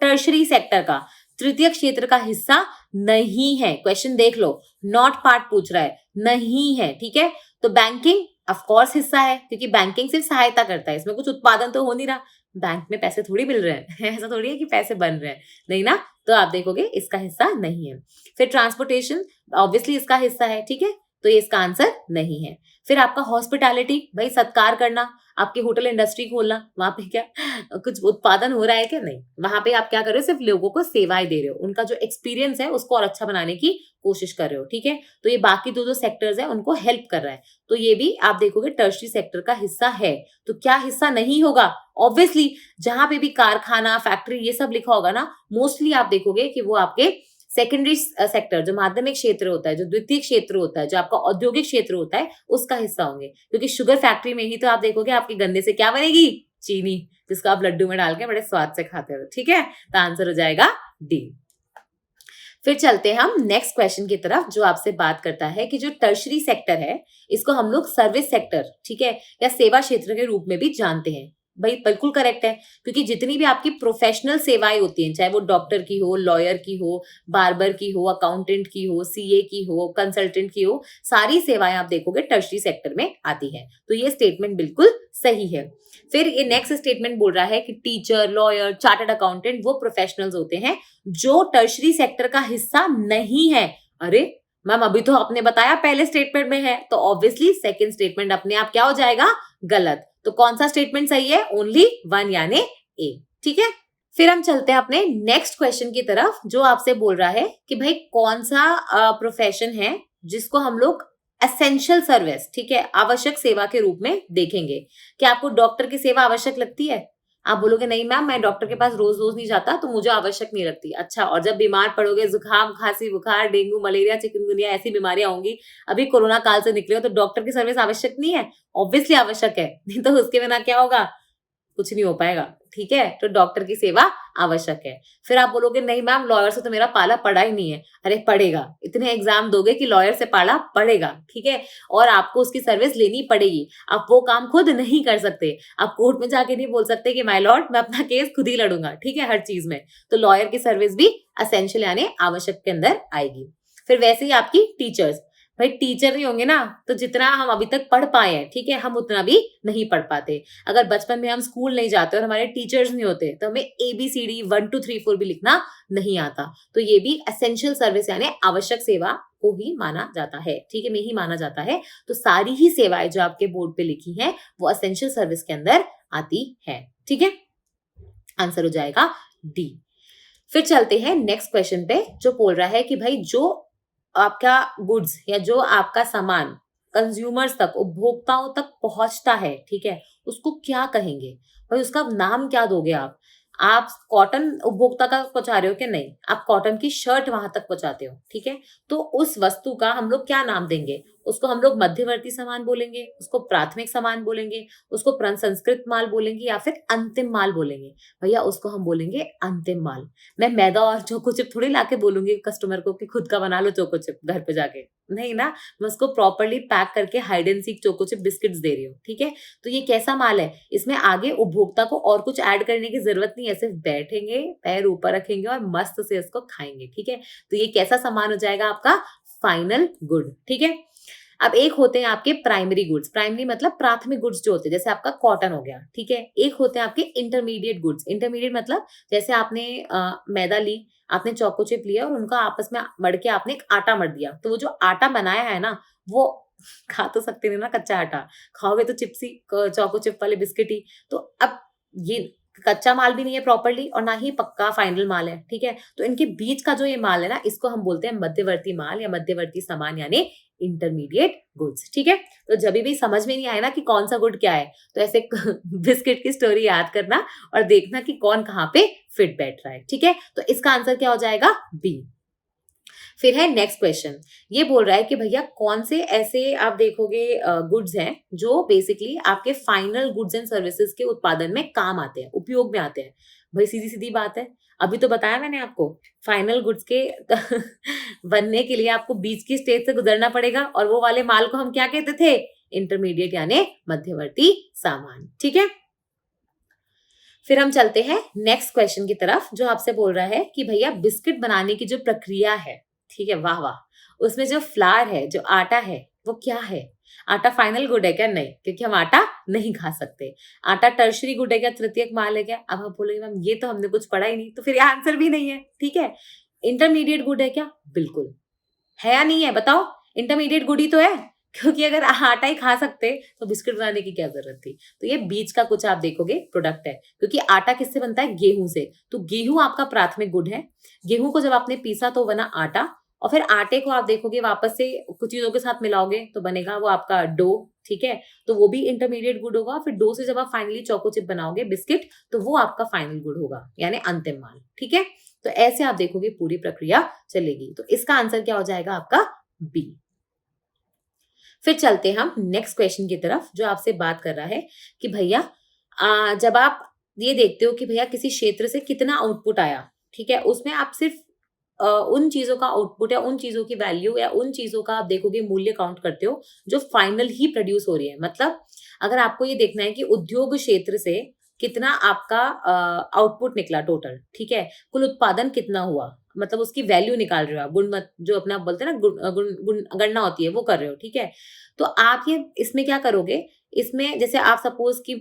S1: टर्शरी सेक्टर का, तृतीय क्षेत्र का हिस्सा नहीं है। क्वेश्चन देख लो, नॉट पार्ट पूछ रहा है, नहीं है। ठीक है, तो बैंकिंग ऑफ कोर्स हिस्सा है क्योंकि बैंकिंग सिर्फ सहायता करता है, इसमें कुछ उत्पादन तो हो नहीं रहा, बैंक में पैसे थोड़ी मिल रहे हैं ऐसा थोड़ी है कि पैसे बन रहे हैं, नहीं ना, तो आप देखोगे इसका हिस्सा नहीं है। फिर ट्रांसपोर्टेशन ऑब्वियसली इसका हिस्सा है, ठीक है, तो ये इसका आंसर नहीं है। फिर आपका हॉस्पिटैलिटी, भाई सत्कार करना, आपकी होटल इंडस्ट्री खोलना, वहां पे क्या कुछ उत्पादन हो रहा है क्या, नहीं, वहां पे आप क्या कर रहे हो, सिर्फ लोगों को सेवाएं दे रहे हो, उनका जो एक्सपीरियंस है उसको और अच्छा बनाने की कोशिश कर रहे हो। ठीक है, तो ये बाकी दो सेक्टर्स है उनको हेल्प कर रहा है, तो ये भी आप देखोगे टर्शरी सेक्टर का हिस्सा है। तो क्या हिस्सा नहीं होगा, ऑब्वियसली जहां पे भी कारखाना, फैक्ट्री ये सब लिखा होगा ना, मोस्टली आप देखोगे कि वो आपके सेकेंडरी सेक्टर, जो माध्यमिक क्षेत्र होता है, जो द्वितीय क्षेत्र होता है, जो आपका औद्योगिक क्षेत्र होता है, उसका हिस्सा होंगे। क्योंकि शुगर फैक्ट्री में ही तो आप देखोगे आपके गन्ने से क्या बनेगी, चीनी, जिसको आप लड्डू में डाल के बड़े स्वाद से खाते हो। ठीक है, तो आंसर हो जाएगा डी। फिर चलते हैं हम नेक्स्ट क्वेश्चन की तरफ जो आपसे बात करता है कि जो टर्शरी सेक्टर है इसको हम लोग सर्विस सेक्टर, ठीक है, या सेवा क्षेत्र के रूप में भी जानते हैं। भाई बिल्कुल करेक्ट है, क्योंकि जितनी भी आपकी प्रोफेशनल सेवाएं होती हैं, चाहे वो डॉक्टर की हो, लॉयर की हो, बार्बर की हो, अकाउंटेंट की हो, सीए की हो, कंसल्टेंट की हो, सारी सेवाएं आप देखोगे टर्शरी सेक्टर में आती हैं। तो ये स्टेटमेंट बिल्कुल सही है। फिर ये नेक्स्ट स्टेटमेंट बोल रहा है कि टीचर, लॉयर, चार्टर्ड अकाउंटेंट वो प्रोफेशनल्स होते हैं जो टर्शरी सेक्टर का हिस्सा नहीं है। अरे मैम अभी तो आपने बताया पहले स्टेटमेंट में है, तो ऑब्वियसली सेकंड स्टेटमेंट अपने आप क्या हो जाएगा, गलत। तो कौन सा स्टेटमेंट सही है, ओनली वन यानी ए। ठीक है, फिर हम चलते हैं अपने नेक्स्ट क्वेश्चन की तरफ जो आपसे बोल रहा है कि भाई कौन सा प्रोफेशन है जिसको हम लोग एसेंशियल सर्विस, ठीक है, आवश्यक सेवा के रूप में देखेंगे। क्या आपको डॉक्टर की सेवा आवश्यक लगती है? आप बोलोगे नहीं मैम मैं डॉक्टर के पास रोज रोज नहीं जाता तो मुझे आवश्यक नहीं लगती। अच्छा, और जब बीमार पड़ोगे, जुकाम, खांसी, बुखार, डेंगू, मलेरिया, चिकनगुनिया ऐसी बीमारियां होंगी, अभी कोरोना काल से निकले हो, तो डॉक्टर की सर्विस आवश्यक नहीं है? ऑब्वियसली आवश्यक है, नहीं तो उसके बिना क्या होगा, कुछ नहीं हो पाएगा। ठीक है, तो डॉक्टर की सेवा आवश्यक है। फिर आप बोलोगे नहीं मैम लॉयर से तो मेरा पाला पड़ा ही नहीं है। अरे पड़ेगा, इतने एग्जाम दोगे कि लॉयर से पाला पड़ेगा। ठीक है, और आपको उसकी सर्विस लेनी पड़ेगी। आप वो काम खुद नहीं कर सकते, आप कोर्ट में जाके नहीं बोल सकते कि माय लॉर्ड मैं अपना केस खुद ही लड़ूंगा। ठीक है, हर चीज में तो लॉयर की सर्विस भी एसेंशियल यानी आवश्यक के अंदर आएगी। फिर वैसे ही आपकी टीचर्स, भाई टीचर नहीं होंगे ना तो जितना हम अभी तक पढ़ पाए हैं, ठीक है, हम उतना भी नहीं पढ़ पाते। अगर बचपन में हम स्कूल नहीं जाते और हमारे टीचर्स नहीं होते तो हमें ABCD 1 2 3 4 भी लिखना नहीं आता। तो ये भी एसेंशियल सर्विस यानी आवश्यक सेवा को ही माना जाता है, ठीक है, में ही माना जाता है। तो सारी ही सेवाएं जो आपके बोर्ड पे लिखी हैं वो एसेंशियल सर्विस के अंदर आती है, ठीक है। आंसर हो जाएगा डी। फिर चलते हैं नेक्स्ट क्वेश्चन पे, जो बोल रहा है कि भाई जो आपका गुड्स या जो आपका सामान कंज्यूमर्स तक, उपभोक्ताओं तक पहुंचता है, ठीक है, उसको क्या कहेंगे? भाई उसका नाम क्या दोगे आप कॉटन उपभोक्ता का पहुंचा रहे हो कि नहीं, आप कॉटन की शर्ट वहां तक पहुंचाते हो, ठीक है, तो उस वस्तु का हम लोग क्या नाम देंगे? उसको हम लोग मध्यवर्ती सामान बोलेंगे, उसको प्राथमिक सामान बोलेंगे, उसको प्रसंस्कृत माल बोलेंगे, या फिर अंतिम माल बोलेंगे? भैया उसको हम बोलेंगे अंतिम माल। मैं मैदा और चोको चिप थोड़ी लाके बोलूंगी कस्टमर को कि खुद का बना लो चोको चिप घर पे जाके, नहीं ना। मैं उसको प्रॉपरली पैक करके hide and seek choco chip biscuits दे रही हूँ, ठीक है। तो ये कैसा माल है, इसमें आगे उपभोक्ता को और कुछ ऐड करने की जरूरत नहीं है, सिर्फ बैठेंगे, पैर ऊपर रखेंगे और मस्त से इसको खाएंगे, ठीक है। तो ये कैसा सामान हो जाएगा आपका फाइनल गुड, ठीक है। अब एक होते हैं आपके प्राइमरी गुड्स, प्राइमरी मतलब प्राथमिक गुड्स जो होते हैं, जैसे आपका कॉटन हो गया, ठीक है। एक होते हैं आपके इंटरमीडिएट गुड्स, इंटरमीडिएट मतलब जैसे आपने मैदा ली, आपने चोको चिप लिया और उनका आपस में मड़ के आपने एक आटा मढ़ दिया, तो वो जो आटा बनाया है ना वो खा तो सकते नहीं ना, कच्चा आटा खाओगे तो चिप्सी चोको चिप वाले बिस्किट ही। तो अब ये कच्चा माल भी नहीं है प्रॉपरली और ना ही पक्का फाइनल माल है, ठीक है। तो इनके बीच का जो ये माल है ना, इसको हम बोलते हैं मध्यवर्ती माल या मध्यवर्ती सामान यानी इंटरमीडिएट गुड्स, ठीक है। तो जब भी समझ में नहीं आए ना कि कौन सा गुड क्या है, तो ऐसे बिस्किट की स्टोरी याद करना और देखना कि कौन कहाँ पे फिट बैठ रहा है, ठीक है। तो इसका आंसर क्या हो जाएगा? बी। फिर है नेक्स्ट क्वेश्चन, ये बोल रहा है कि भैया कौन से ऐसे आप देखोगे गुड्स हैं जो बेसिकली आपके फाइनल गुड्स एंड सर्विसेज के उत्पादन में काम आते हैं, उपयोग में आते हैं। भाई सीधी सीधी बात है, अभी तो बताया मैंने आपको, फाइनल गुड्स के बनने के लिए आपको बीच की स्टेज से गुजरना पड़ेगा और वो वाले माल को हम क्या कहते थे? इंटरमीडिएट यानी मध्यवर्ती सामान, ठीक है। फिर हम चलते हैं नेक्स्ट क्वेश्चन की तरफ, जो आपसे बोल रहा है कि भैया बिस्किट बनाने की जो प्रक्रिया है, ठीक है, वाह वाह, उसमें जो फ्लावर है, जो आटा है, वो क्या है? आटा फाइनल गुड है क्या? नहीं, क्योंकि हम आटा नहीं खा सकते। आटा टर्शरी गुड है क्या? तृतीयक माल है क्या? अब आप बोलोगे मैम ये तो हमने कुछ पढ़ा ही नहीं, तो फिर आंसर भी नहीं है, ठीक है। इंटरमीडिएट गुड है क्या? बिल्कुल है या नहीं है, बताओ। इंटरमीडिएट गुड ही तो है, क्योंकि अगर आटा ही खा सकते तो बिस्किट बनाने की क्या जरूरत थी। तो ये बीच का कुछ आप देखोगे प्रोडक्ट है, क्योंकि आटा किससे बनता है? गेहूं से। तो गेहूं आपका प्राथमिक गुड है। गेहूं को जब आपने पीसा तो बना आटा, और फिर आटे को आप देखोगे वापस से कुछ चीजों के साथ मिलाओगे तो बनेगा वो आपका डो, ठीक है। तो वो भी इंटरमीडिएट गुड होगा। फिर डो से जब आप फाइनली चोको चिप बनाओगे बिस्किट, तो वो आपका फाइनल गुड होगा यानी अंतिम माल, ठीक है। तो ऐसे आप देखोगे पूरी प्रक्रिया चलेगी। तो इसका आंसर क्या हो जाएगा आपका? बी। फिर चलते हम नेक्स्ट क्वेश्चन की तरफ, जो आपसे बात कर रहा है कि भैया जब आप ये देखते हो कि भैया किसी क्षेत्र से कितना आउटपुट आया, ठीक है, उसमें आप सिर्फ उन चीजों का आउटपुट या उन चीजों की वैल्यू या उन चीजों का आप देखोगे मूल्य काउंट करते हो जो फाइनल ही प्रोड्यूस हो रही है। मतलब अगर आपको ये देखना है कि उद्योग क्षेत्र से कितना आपका आउटपुट निकला टोटल, ठीक है, कुल उत्पादन कितना हुआ, मतलब उसकी वैल्यू निकाल रहे हो आप, गुणमत जो अपना बोलते हैं ना गणना होती है वो कर रहे हो, ठीक है। तो आप ये इसमें क्या करोगे, इसमें जैसे आप सपोज कि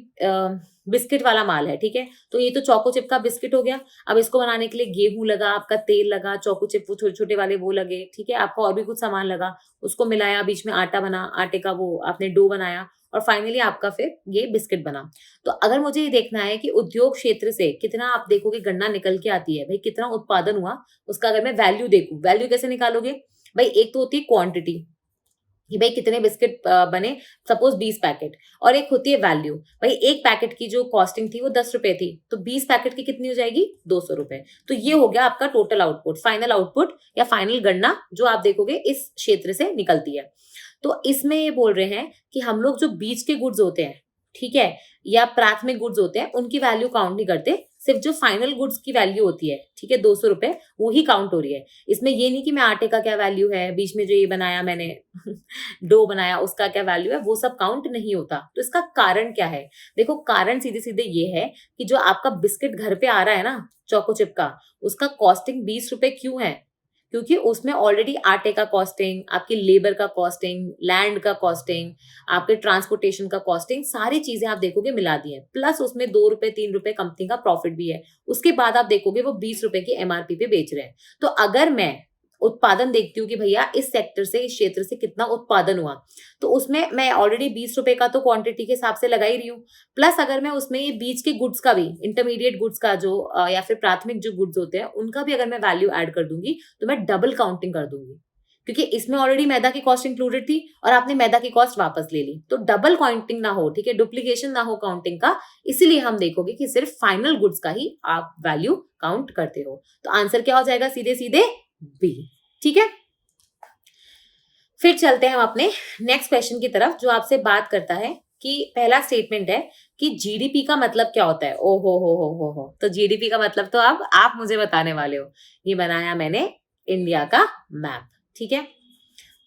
S1: बिस्किट वाला माल है, ठीक है, तो ये तो चोको चिप का बिस्किट हो गया। अब इसको बनाने के लिए गेहूं लगा, आपका तेल लगा, चोको चिप वो छोटे छोटे वाले वो लगे, ठीक है, आपका और भी कुछ सामान लगा, उसको मिलाया, बीच में आटा बना, आटे का वो आपने डो बनाया और फाइनली आपका फिर ये बिस्किट बना। तो अगर मुझे ये देखना है कि उद्योग क्षेत्र से कितना आप देखोगे गणना निकल के आती है, भाई कितना उत्पादन हुआ, उसका अगर मैं वैल्यू देखूं, वैल्यू कैसे निकालोगे भाई? एक तो होती है क्वांटिटी कि भाई कितने बिस्किट बने, सपोज 20 पैकेट, और एक होती है वैल्यू, भाई एक पैकेट की जो कॉस्टिंग थी वो 10 रुपए थी, तो 20 पैकेट की कितनी हो जाएगी? 200 रुपए। तो ये हो गया आपका टोटल आउटपुट, फाइनल आउटपुट या फाइनल गणना जो आप देखोगे इस क्षेत्र से निकलती है। तो इसमें ये बोल रहे हैं कि हम लोग जो बीच के गुड्स होते हैं, ठीक है, या प्राथमिक गुड्स होते हैं, उनकी वैल्यू काउंट नहीं करते, सिर्फ जो फाइनल गुड्स की वैल्यू होती है, ठीक है, 200 रुपए, वो ही काउंट हो रही है। इसमें ये नहीं कि मैं आटे का क्या वैल्यू है, बीच में जो ये बनाया मैंने डो बनाया उसका क्या वैल्यू है, वो सब काउंट नहीं होता। तो इसका कारण क्या है? देखो कारण सीधे सीधे ये है कि जो आपका बिस्किट घर पे आ रहा है ना चोको चिप का, उसका कॉस्टिंग 20 रुपए क्यों है? क्योंकि उसमें ऑलरेडी आटे का कॉस्टिंग, आपकी लेबर का कॉस्टिंग, लैंड का कॉस्टिंग, आपके ट्रांसपोर्टेशन का कॉस्टिंग, सारी चीजें आप देखोगे मिला दी है, प्लस उसमें 2 रुपए 3 रुपए कंपनी का प्रॉफिट भी है। उसके बाद आप देखोगे वो 20 रुपए की एमआरपी पे बेच रहे हैं। तो अगर मैं उत्पादन देखती हूँ कि भैया इस सेक्टर से, इस क्षेत्र से कितना उत्पादन हुआ, तो उसमें मैं ऑलरेडी 20 रुपए का तो क्वांटिटी के हिसाब से लगा ही रही हूँ, प्लस अगर मैं उसमें ये बीच के गुड्स का भी, इंटरमीडिएट गुड्स का जो या फिर प्राथमिक जो गुड्स होते हैं उनका भी अगर मैं वैल्यू ऐड कर दूंगी तो मैं डबल काउंटिंग कर दूंगी, क्योंकि इसमें ऑलरेडी मैदा की कॉस्ट इंक्लूडेड थी और आपने मैदा की कॉस्ट वापस ले ली, तो डबल काउंटिंग ना हो, ठीक है, डुप्लीकेशन ना हो काउंटिंग का। इसीलिए हम देखोगे कि सिर्फ फाइनल गुड्स का ही आप वैल्यू काउंट करते हो। तो आंसर क्या हो जाएगा? सीधे सीधे बी। ठीक है, फिर चलते हैं हम अपने नेक्स्ट क्वेश्चन की तरफ, जो आपसे बात करता है कि पहला स्टेटमेंट है कि जीडीपी का मतलब क्या होता है। ओ हो, तो जीडीपी का मतलब तो अब आप मुझे बताने वाले हो। ये बनाया मैंने इंडिया का मैप, ठीक है।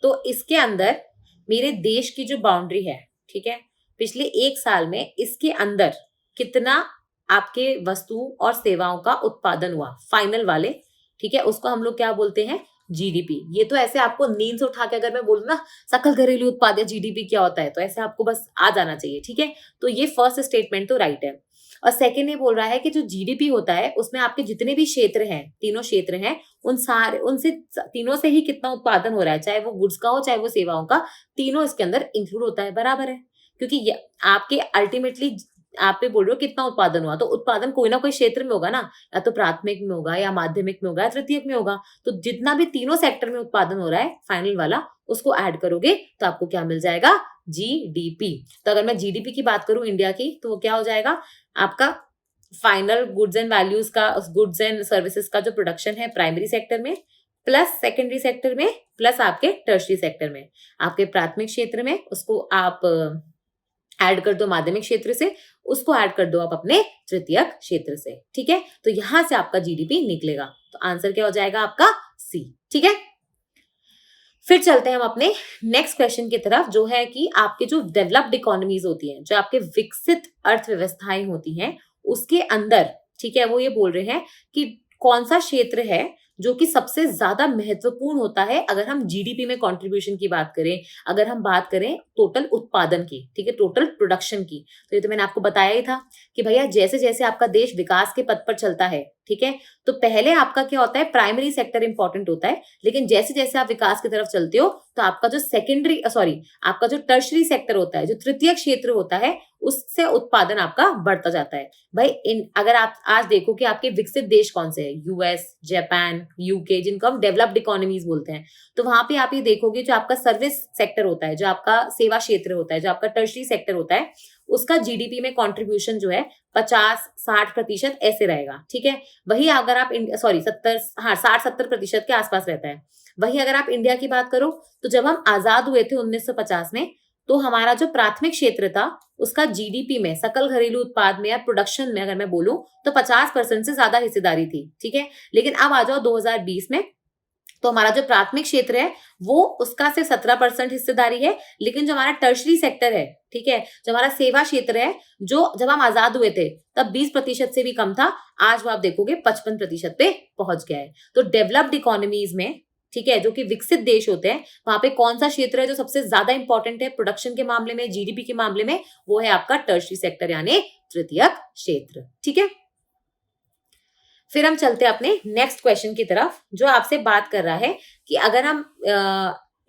S1: तो इसके अंदर मेरे देश की जो बाउंड्री है, ठीक है, पिछले 1 साल में इसके अंदर कितना आपके वस्तु और सेवाओं का उत्पादन हुआ, फाइनल वाले, ठीक है, उसको हम लोग क्या बोलते हैं? जीडीपी। ये तो ऐसे आपको नींद से उठा के अगर मैं बोलूं ना सकल घरेलू उत्पाद या जीडीपी क्या होता है, तो ऐसे आपको बस आ जाना चाहिए, ठीक है। तो ये फर्स्ट स्टेटमेंट तो राइट है। और सेकेंड ये बोल रहा है कि जो जीडीपी होता है उसमें आपके जितने भी क्षेत्र हैं, तीनों क्षेत्र हैं, उनसे तीनों से ही कितना उत्पादन हो रहा है, चाहे वो गुड्स का हो चाहे वो सेवाओं का, तीनों इसके अंदर इंक्लूड होता है, बराबर है। क्योंकि आपके अल्टीमेटली आप पे बोल रहे हो कितना उत्पादन हुआ, तो उत्पादन कोई ना कोई क्षेत्र में होगा ना, या तो प्राथमिक में होगा या माध्यमिक में होगा या तृतीयक में होगा। तो जितना भी तीनों सेक्टर में उत्पादन हो रहा है फाइनल वाला, उसको ऐड करोगे तो आपको क्या मिल जाएगा? जीडीपी। तो अगर मैं जीडीपी की बात करूं इंडिया की, तो वो क्या हो जाएगा आपका? फाइनल गुड्स एंड वैल्यूज का, गुड्स एंड सर्विसेज का जो प्रोडक्शन है प्राइमरी सेक्टर में, प्लस सेकेंडरी सेक्टर में, प्लस आपके टर्शरी सेक्टर में। आपके प्राथमिक क्षेत्र में उसको आप ऐड कर दो माध्यमिक क्षेत्र से, उसको ऐड कर दो आप अपने तृतीयक क्षेत्र से, ठीक है। तो यहां से आपका जीडीपी निकलेगा। तो आंसर क्या हो जाएगा आपका? सी, ठीक है। फिर चलते हैं हम अपने नेक्स्ट क्वेश्चन की तरफ, जो है कि आपके जो डेवलप्ड इकोनॉमीज होती हैं, जो आपके विकसित अर्थव्यवस्थाएं होती हैं, उसके अंदर, ठीक है, वो ये बोल रहे हैं कि कौन सा क्षेत्र है जो कि सबसे ज्यादा महत्वपूर्ण होता है अगर हम जीडीपी में कंट्रीब्यूशन की बात करें, अगर हम बात करें टोटल उत्पादन की, ठीक है, टोटल प्रोडक्शन की। तो ये तो मैंने आपको बताया ही था कि भैया जैसे जैसे आपका देश विकास के पथ पर चलता है, ठीक है, तो पहले आपका क्या होता है? प्राइमरी सेक्टर इंपॉर्टेंट होता है, लेकिन जैसे जैसे आप विकास की तरफ चलते हो तो आपका जो आपका जो टर्शरी सेक्टर होता है, जो तृतीय क्षेत्र होता है, उससे उत्पादन आपका बढ़ता जाता है। भाई अगर आप आज देखो कि आपके विकसित देश कौन से हैं, यूएस, जापान, यूके, जिनको हम डेवलप्ड इकोनॉमीज बोलते हैं, तो वहां पे आप ये देखोगे जो आपका सर्विस सेक्टर होता है, जो आपका सेवा क्षेत्र होता है, जो आपका टर्शरी सेक्टर होता है, उसका जीडीपी में कंट्रीब्यूशन जो है 50-60% ऐसे रहेगा, ठीक है। वही अगर आप 60-70% के आसपास रहता है। वही अगर आप इंडिया की बात करो, तो जब हम आजाद हुए थे 1950 में, तो हमारा जो प्राथमिक क्षेत्र था उसका जीडीपी में, सकल घरेलू उत्पाद में या प्रोडक्शन में अगर मैं बोलूं, तो 50% से ज्यादा हिस्सेदारी थी, ठीक है। लेकिन अब आ जाओ 2020 में, तो हमारा जो प्राथमिक क्षेत्र है वो उसका सिर्फ 17% हिस्सेदारी है, लेकिन जो हमारा टर्शरी सेक्टर है, ठीक है, जो हमारा सेवा क्षेत्र है, जो जब हम आजाद हुए थे तब 20% से भी कम था, आज वो आप देखोगे 55% पे पहुंच गया है। तो डेवलप्ड इकोनॉमीज में, ठीक है, जो कि विकसित देश होते हैं, वहां पे कौन सा क्षेत्र है जो सबसे ज्यादा इंपॉर्टेंट है प्रोडक्शन के मामले में, जीडीपी के मामले में? वो है आपका टर्शरी सेक्टर यानी तृतीयक क्षेत्र, ठीक है। फिर हम चलते हैं अपने नेक्स्ट क्वेश्चन की तरफ, जो आपसे बात कर रहा है कि अगर हम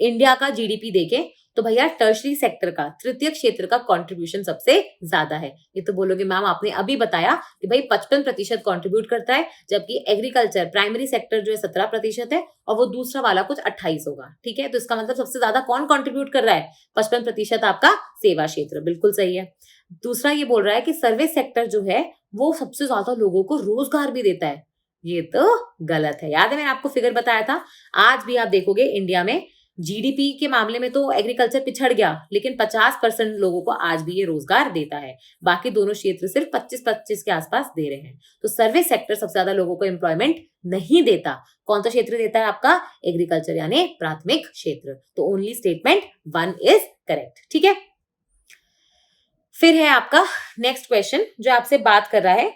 S1: इंडिया का जीडीपी देखें, तो भैया टर्शरी सेक्टर का, तृतीय क्षेत्र का कंट्रीब्यूशन सबसे ज्यादा है। ये तो बोलोगे मैम आपने अभी बताया कि भाई 55% कंट्रीब्यूट करता है, जबकि एग्रीकल्चर प्राइमरी सेक्टर जो है 17% है, और वो दूसरा वाला कुछ 28 होगा, ठीक है। तो इसका मतलब सबसे ज्यादा कौन कंट्रीब्यूट कर रहा है? 55% आपका सेवा क्षेत्र, बिल्कुल सही है। दूसरा ये बोल रहा है कि सर्विस सेक्टर जो है वो सबसे ज्यादा लोगों को रोजगार भी देता है। ये तो गलत है। याद है मैंने आपको फिगर बताया था? आज भी आप देखोगे इंडिया में जीडीपी के मामले में तो एग्रीकल्चर पिछड़ गया, लेकिन 50% लोगों को आज भी ये रोजगार देता है। बाकी दोनों क्षेत्र सिर्फ 25-25 के आसपास दे रहे हैं। तो सर्विस सेक्टर सबसे ज्यादा लोगों को एम्प्लॉयमेंट नहीं देता। कौन सा क्षेत्र देता है आपका? एग्रीकल्चर यानी प्राथमिक क्षेत्र। तो ओनली स्टेटमेंट 1 इज करेक्ट, ठीक है। फिर है आपका नेक्स्ट क्वेश्चन, जो आपसे बात कर रहा है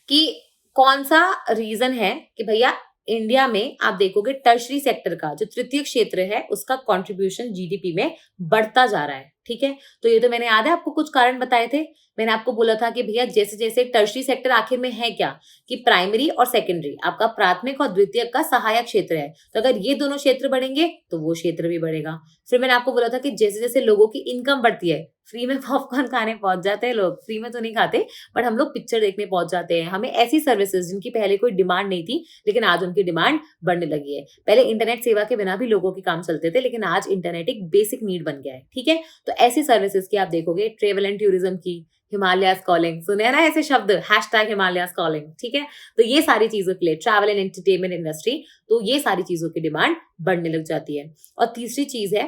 S1: कि कौन सा रीजन है कि भैया इंडिया में आप देखोगे टर्शरी सेक्टर का जो तृतीय क्षेत्र है उसका कंट्रीब्यूशन जीडीपी में बढ़ता जा रहा है। ठीक है, तो ये तो मैंने याद है आपको कुछ कारण बताए थे। मैंने आपको बोला था कि भैया जैसे जैसे टर्शरी सेक्टर आखिर में है क्या, कि प्राइमरी और सेकेंडरी आपका प्राथमिक और द्वितीयक का सहायक क्षेत्र है। तो अगर ये दोनों क्षेत्र बढ़ेंगे तो वो क्षेत्र भी बढ़ेगा। फिर मैंने आपको बोला था कि जैसे जैसे लोगों की इनकम बढ़ती है, फ्री में पॉपकॉर्न खाने पहुंच जाते हैं लोग, फ्री में तो नहीं खाते बट हम लोग पिक्चर देखने पहुंच जाते हैं। हमें ऐसी सर्विसेज जिनकी पहले कोई डिमांड नहीं थी लेकिन आज उनकी डिमांड बढ़ने लगी है। पहले इंटरनेट सेवा के बिना भी लोगों के काम चलते थे लेकिन आज इंटरनेट एक बेसिक नीड बन गया है। ठीक है, तो ऐसी सर्विसेज की आप देखोगे, ट्रेवल एंड टूरिज्म की, हिमालयाज कॉलिंग, सुने हैं ना ऐसे शब्द, हैशटैग हिमालयाज कॉलिंग। ठीक है, तो ये सारी चीजों के लिए, ट्रैवल एंड एंटरटेनमेंट इंडस्ट्री, तो ये सारी चीजों की डिमांड बढ़ने लग जाती है। और तीसरी चीज है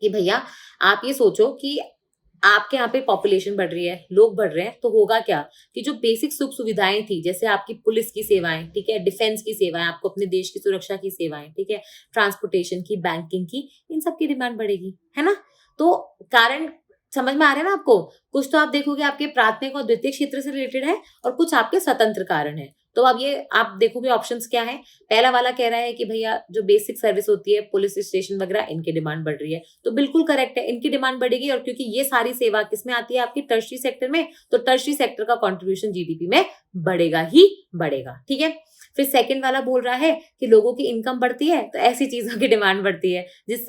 S1: कि भैया आप ये सोचो कि आपके यहाँ पे पॉपुलेशन बढ़ रही है, लोग बढ़ रहे हैं, तो होगा क्या कि जो बेसिक सुख सुविधाएं थी, जैसे आपकी पुलिस की सेवाएं, ठीक है, डिफेंस की सेवाएं, आपको अपने देश की सुरक्षा की सेवाएं, ठीक है, ट्रांसपोर्टेशन की, बैंकिंग की, इन सब की डिमांड बढ़ेगी, है ना। तो कारण समझ में आ रहे हैं ना आपको। कुछ तो आप देखोगे आपके प्राथमिक और द्वितीय क्षेत्र से रिलेटेड है और कुछ आपके स्वतंत्र कारण है। तो अब ये आप देखोगे ऑप्शंस क्या है। पहला वाला कह रहा है कि भैया जो बेसिक सर्विस होती है, पुलिस स्टेशन वगैरह, इनकी डिमांड बढ़ रही है, तो बिल्कुल करेक्ट है, इनकी डिमांड बढ़ेगी। और क्योंकि ये सारी सेवा किसमें आती है, आपकी टर्शरी सेक्टर में, तो टर्शरी सेक्टर का कंट्रीब्यूशन जीडीपी में बढ़ेगा ही बढ़ेगा। ठीक है, फिर सेकंड वाला बोल रहा है कि लोगों की इनकम बढ़ती है तो ऐसी चीजों की डिमांड बढ़ती है,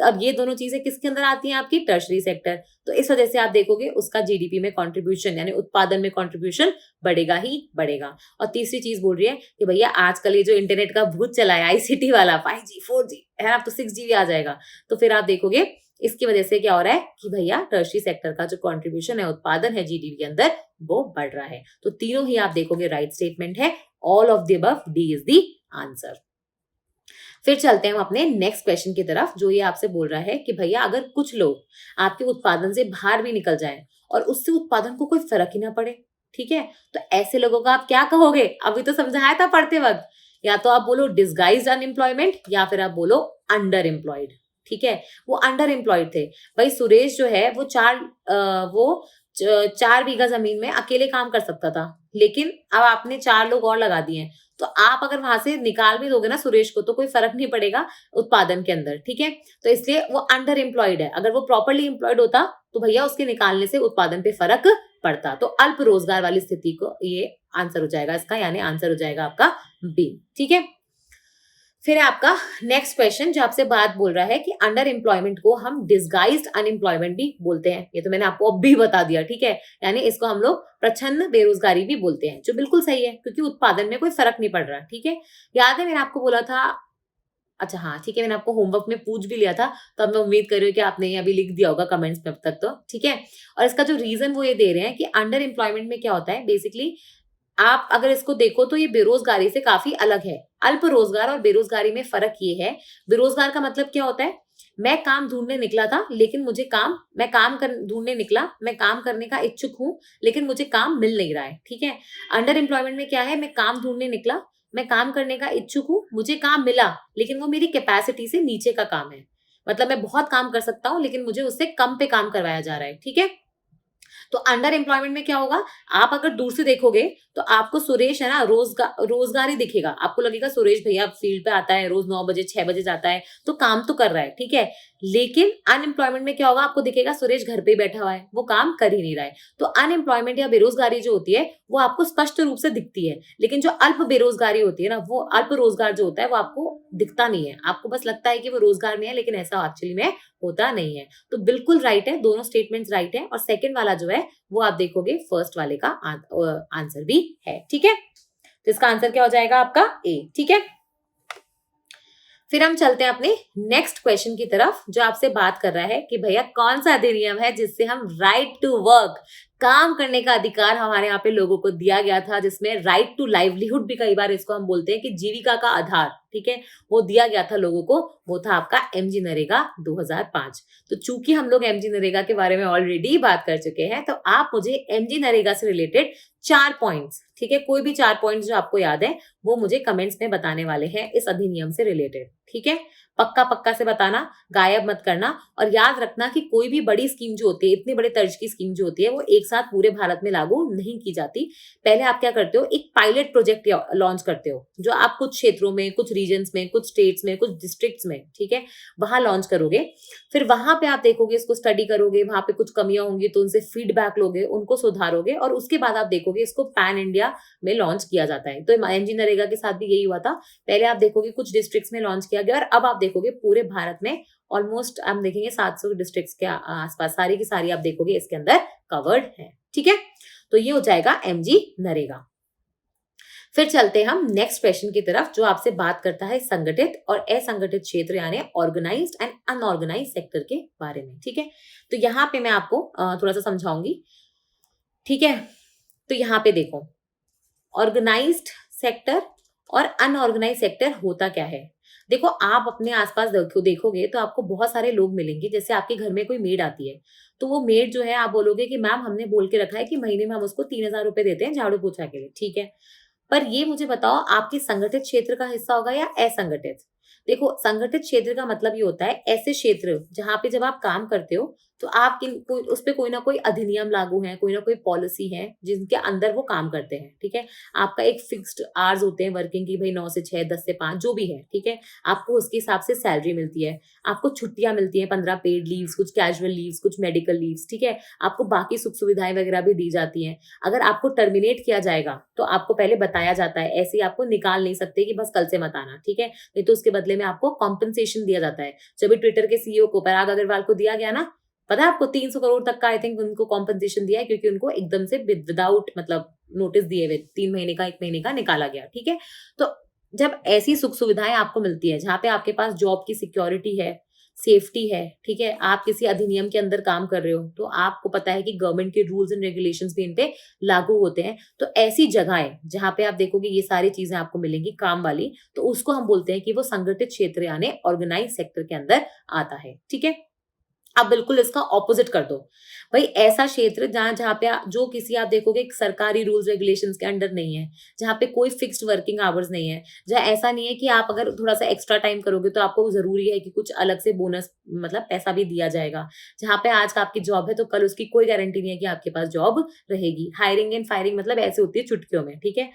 S1: अब ये दोनों चीजें किसके अंदर आती हैं, आपकी टर्शरी सेक्टर। तो इस वजह से आप देखोगे उसका जीडीपी में कंट्रीब्यूशन यानी उत्पादन में कंट्रीब्यूशन बढ़ेगा ही बढ़ेगा। और तीसरी चीज बोल रही है कि भैया आजकल ये जो इंटरनेट का भूत चला है, आईसीटी वाला, 5G 4G है, अब तो 6G भी आ जाएगा, तो फिर आप देखोगे इसकी वजह से क्या हो रहा है कि भैया टर्शरी सेक्टर का जो कंट्रीब्यूशन है, उत्पादन है जीडीपी के अंदर, वो बढ़ रहा है। तो तीनों ही आप देखोगे राइट स्टेटमेंट है, all of the above, D is the answer. फिर चलते हैं हम अपने नेक्स्ट क्वेश्चन की तरफ, जो ये आपसे बोल रहा है कि भैया अगर कुछ लोग आपके उत्पादन से बाहर भी निकल जाएं और उससे उत्पादन को कोई फर्क ही ना पड़े, ठीक है, तो ऐसे लोगों का आप क्या कहोगे। अभी तो समझाया था पढ़ते वक्त, या तो आप बोलो डिस्गाइज्ड अनएम्प्लॉयमेंट या फिर आप बोलो अंडर एम्प्लॉयड। ठीक है, वो अंडर एम्प्लॉयड थे भाई। सुरेश जो है वो 4 बीघा जमीन में अकेले काम कर सकता था, लेकिन अब आपने 4 लोग और लगा दिए हैं, तो आप अगर वहां से निकाल भी दोगे ना सुरेश को तो कोई फर्क नहीं पड़ेगा उत्पादन के अंदर। ठीक है, तो इसलिए वो अंडर एम्प्लॉयड है। अगर वो प्रॉपरली एम्प्लॉयड होता तो भैया उसके निकालने से उत्पादन पे फर्क पड़ता। तो अल्प रोजगार वाली स्थिति को ये आंसर हो जाएगा इसका, यानी आंसर हो जाएगा आपका बी। ठीक है, फिर आपका नेक्स्ट क्वेश्चन जो आपसे बात बोल रहा है कि अंडर एम्प्लॉयमेंट को हम डिस्गाइज्ड अनएम्प्लॉयमेंट भी बोलते हैं। ये तो मैंने आपको अब भी बता दिया। ठीक है, यानी इसको हम लोग प्रच्छन्न बेरोजगारी भी बोलते हैं, जो बिल्कुल सही है क्योंकि उत्पादन में कोई फर्क नहीं पड़ रहा। ठीक है, याद है मैंने आपको बोला था, अच्छा हाँ ठीक है, मैंने आपको होमवर्क में पूछ भी लिया था, तो अब मैं उम्मीद कर रही हूँ कि आपने ये अभी लिख दिया होगा कमेंट्स में अब तक तो। ठीक है, और इसका जो रीजन वो ये दे रहे हैं कि अंडर एम्प्लॉयमेंट में क्या होता है, बेसिकली आप अगर इसको देखो तो ये बेरोजगारी से काफी अलग है। अल्प रोजगार और बेरोजगारी में फर्क ये है, बेरोजगार का मतलब क्या होता है, मैं काम ढूंढने निकला था लेकिन मुझे ढूंढने निकला, मैं काम करने का इच्छुक हूँ लेकिन मुझे काम मिल नहीं रहा है। ठीक है, अंडर एम्प्लॉयमेंट में क्या है, मैं काम ढूंढने निकला, मैं काम करने का इच्छुक हूँ, मुझे काम मिला लेकिन वो मेरी कैपेसिटी से नीचे का काम है, मतलब मैं बहुत काम कर सकता हूँ लेकिन मुझे उससे कम पे काम करवाया जा रहा है। ठीक है, तो अंडर एम्प्लॉयमेंट में क्या होगा, आप अगर दूर से देखोगे तो आपको सुरेश है ना रोजगार ही दिखेगा, आपको लगेगा सुरेश भैया फील्ड पे आता है, रोज 9 बजे 6 बजे जाता है, तो काम तो कर रहा है। ठीक है, लेकिन अनएम्प्लॉयमेंट में क्या होगा, आपको दिखेगा सुरेश घर पे ही बैठा हुआ है, वो काम कर ही नहीं रहा है। तो अनएम्प्लॉयमेंट या बेरोजगारी जो होती है वो आपको स्पष्ट रूप से दिखती है, लेकिन जो अल्प बेरोजगारी होती है ना, वो अल्प रोजगार जो होता है वो आपको दिखता नहीं है, आपको बस लगता है कि वो रोजगार में है लेकिन ऐसा एक्चुअली में होता नहीं है। तो बिल्कुल राइट है, दोनों स्टेटमेंट्स राइट है, और सेकंड वाला जो है वो आप देखोगे फर्स्ट वाले का आंसर भी है। ठीक है, तो इसका आंसर क्या हो जाएगा आपका ए। ठीक है, फिर हम चलते हैं अपने नेक्स्ट क्वेश्चन की तरफ, जो आपसे बात कर रहा है कि भैया कौन सा अधिनियम है जिससे हम राइट टू वर्क, काम करने का अधिकार हमारे यहाँ पे लोगों को दिया गया था, जिसमें राइट टू लाइवलीहुड भी कई बार इसको हम बोलते हैं कि जीविका का आधार, ठीक है, वो दिया गया था लोगों को, वो था आपका एमजी नरेगा 2005। तो चूंकि हम लोग एमजी नरेगा के बारे में ऑलरेडी बात कर चुके हैं, तो आप मुझे एमजी नरेगा से रिलेटेड 4 पॉइंट्स, ठीक है, कोई भी 4 पॉइंट्स जो आपको याद है वो मुझे कमेंट्स में बताने वाले हैं इस अधिनियम से रिलेटेड, ठीक है। पक्का पक्का से बताना, गायब मत करना। और याद रखना कि कोई भी बड़ी स्कीम जो होती है, इतने बड़े तर्ज की स्कीम जो होती है, वो एक साथ पूरे भारत में लागू नहीं की जाती। पहले आप क्या करते हो, एक पायलट प्रोजेक्ट लॉन्च करते हो, जो आप कुछ क्षेत्रों में, कुछ रीजन्स में, कुछ स्टेट्स में, कुछ डिस्ट्रिक्ट्स में, ठीक है, वहां लॉन्च करोगे। फिर वहां पे आप देखोगे, इसको स्टडी करोगे, वहां पे कुछ कमियां होंगी तो उनसे फीडबैक लोगे, उनको सुधारोगे, और उसके बाद आप देखोगे इसको पैन इंडिया में लॉन्च किया जाता है। तो एमजी नरेगा के साथ भी यही हुआ था। पहले आप देखोगे कुछ डिस्ट्रिक्ट्स में लॉन्च किया गया, और अब आप देखोगे पूरे भारत में ऑलमोस्ट हम देखेंगे 700 डिस्ट्रिक्ट्स के आसपास सारी की सारी आप देखोगे इसके अंदर कवर्ड है, ठीक है। तो ये हो जाएगा एमजी नरेगा। फिर चलते हम नेक्स्ट क्वेश्चन की तरफ, जो आपसे बात करता है संगठित और असंगठित क्षेत्र यानी ऑर्गेनाइज्ड एंड अनऑर्गेनाइज्ड सेक्टर के बारे में, ठीक है। तो यहाँ पे मैं आपको थोड़ा सा समझाऊंगी, ठीक है। तो यहाँ पे देखो, ऑर्गेनाइज्ड सेक्टर और अनऑर्गेनाइज सेक्टर होता क्या है। देखो, आप अपने आसपास देखोगे तो आपको बहुत सारे लोग मिलेंगे। जैसे आपके घर में कोई मेड आती है, तो वो मेड जो है, आप बोलोगे कि मैम हमने बोल के रखा है कि महीने में हम उसको 3,000 रुपए देते हैं झाड़ू पोछा के लिए, ठीक है। पर ये मुझे बताओ, आपके संगठित क्षेत्र का हिस्सा होगा या असंगठित। देखो, संगठित क्षेत्र का मतलब ये होता है ऐसे क्षेत्र जहां पे जब आप काम करते हो तो आप उस पे कोई ना कोई अधिनियम लागू है, कोई ना कोई पॉलिसी है जिनके अंदर वो काम करते हैं, ठीक है। आपका एक फिक्स्ड आवर्स होते हैं वर्किंग की, भाई 9 से 6, 10 से 5, जो भी है, ठीक है। आपको उसके हिसाब से सैलरी मिलती है, आपको छुट्टियां मिलती है, 15 पेड लीव्स, कुछ कैजुअल लीव्स, कुछ मेडिकल लीव्स, ठीक है। आपको बाकी सुख सुविधाएं वगैरह भी दी जाती हैं। अगर आपको टर्मिनेट किया जाएगा तो आपको पहले बताया जाता है, ऐसे ही आपको निकाल नहीं सकते कि बस कल से मत आना, ठीक है। नहीं तो उसके बदले में आपको कॉम्पनसेशन दिया जाता है। जब ट्विटर के सीईओ को, पराग अग्रवाल को दिया गया ना, पता है आपको, 300 करोड़ तक का आई थिंक उनको कॉम्पनसेशन दिया है, क्योंकि उनको एकदम से विदाउट मतलब नोटिस दिए हुए 3 महीने का, 1 महीने का निकाला गया, ठीक है। तो जब ऐसी सुख सुविधाएं आपको मिलती है जहां पे आपके पास जॉब की सिक्योरिटी है, सेफ्टी है, ठीक है, आप किसी अधिनियम के अंदर काम कर रहे हो, तो आपको पता है कि गवर्नमेंट के रूल्स एंड रेगुलेशंस भी इन पे लागू होते हैं। तो ऐसी जगहें जहां पे आप देखोगे ये सारी चीजें आपको मिलेंगी काम वाली, तो उसको हम बोलते हैं कि वो संगठित क्षेत्र यानी ऑर्गेनाइज सेक्टर के अंदर आता है, ठीक है। आप बिल्कुल इसका ऑपोजिट कर दो, भाई ऐसा क्षेत्र जहां पे जो किसी आप देखोगे सरकारी रूल्स रेगुलेशंस के अंडर नहीं है, जहां पे कोई फिक्स्ड वर्किंग आवर्स नहीं है, जहां ऐसा नहीं है कि आप अगर थोड़ा सा एक्स्ट्रा टाइम करोगे तो आपको जरूरी है कि कुछ अलग से बोनस मतलब पैसा भी दिया जाएगा, जहां पे आज का आपकी जॉब है तो कल उसकी कोई गारंटी नहीं है कि आपके पास जॉब रहेगी। हायरिंग एंड फायरिंग मतलब ऐसे होती है चुटकियों में, ठीक है।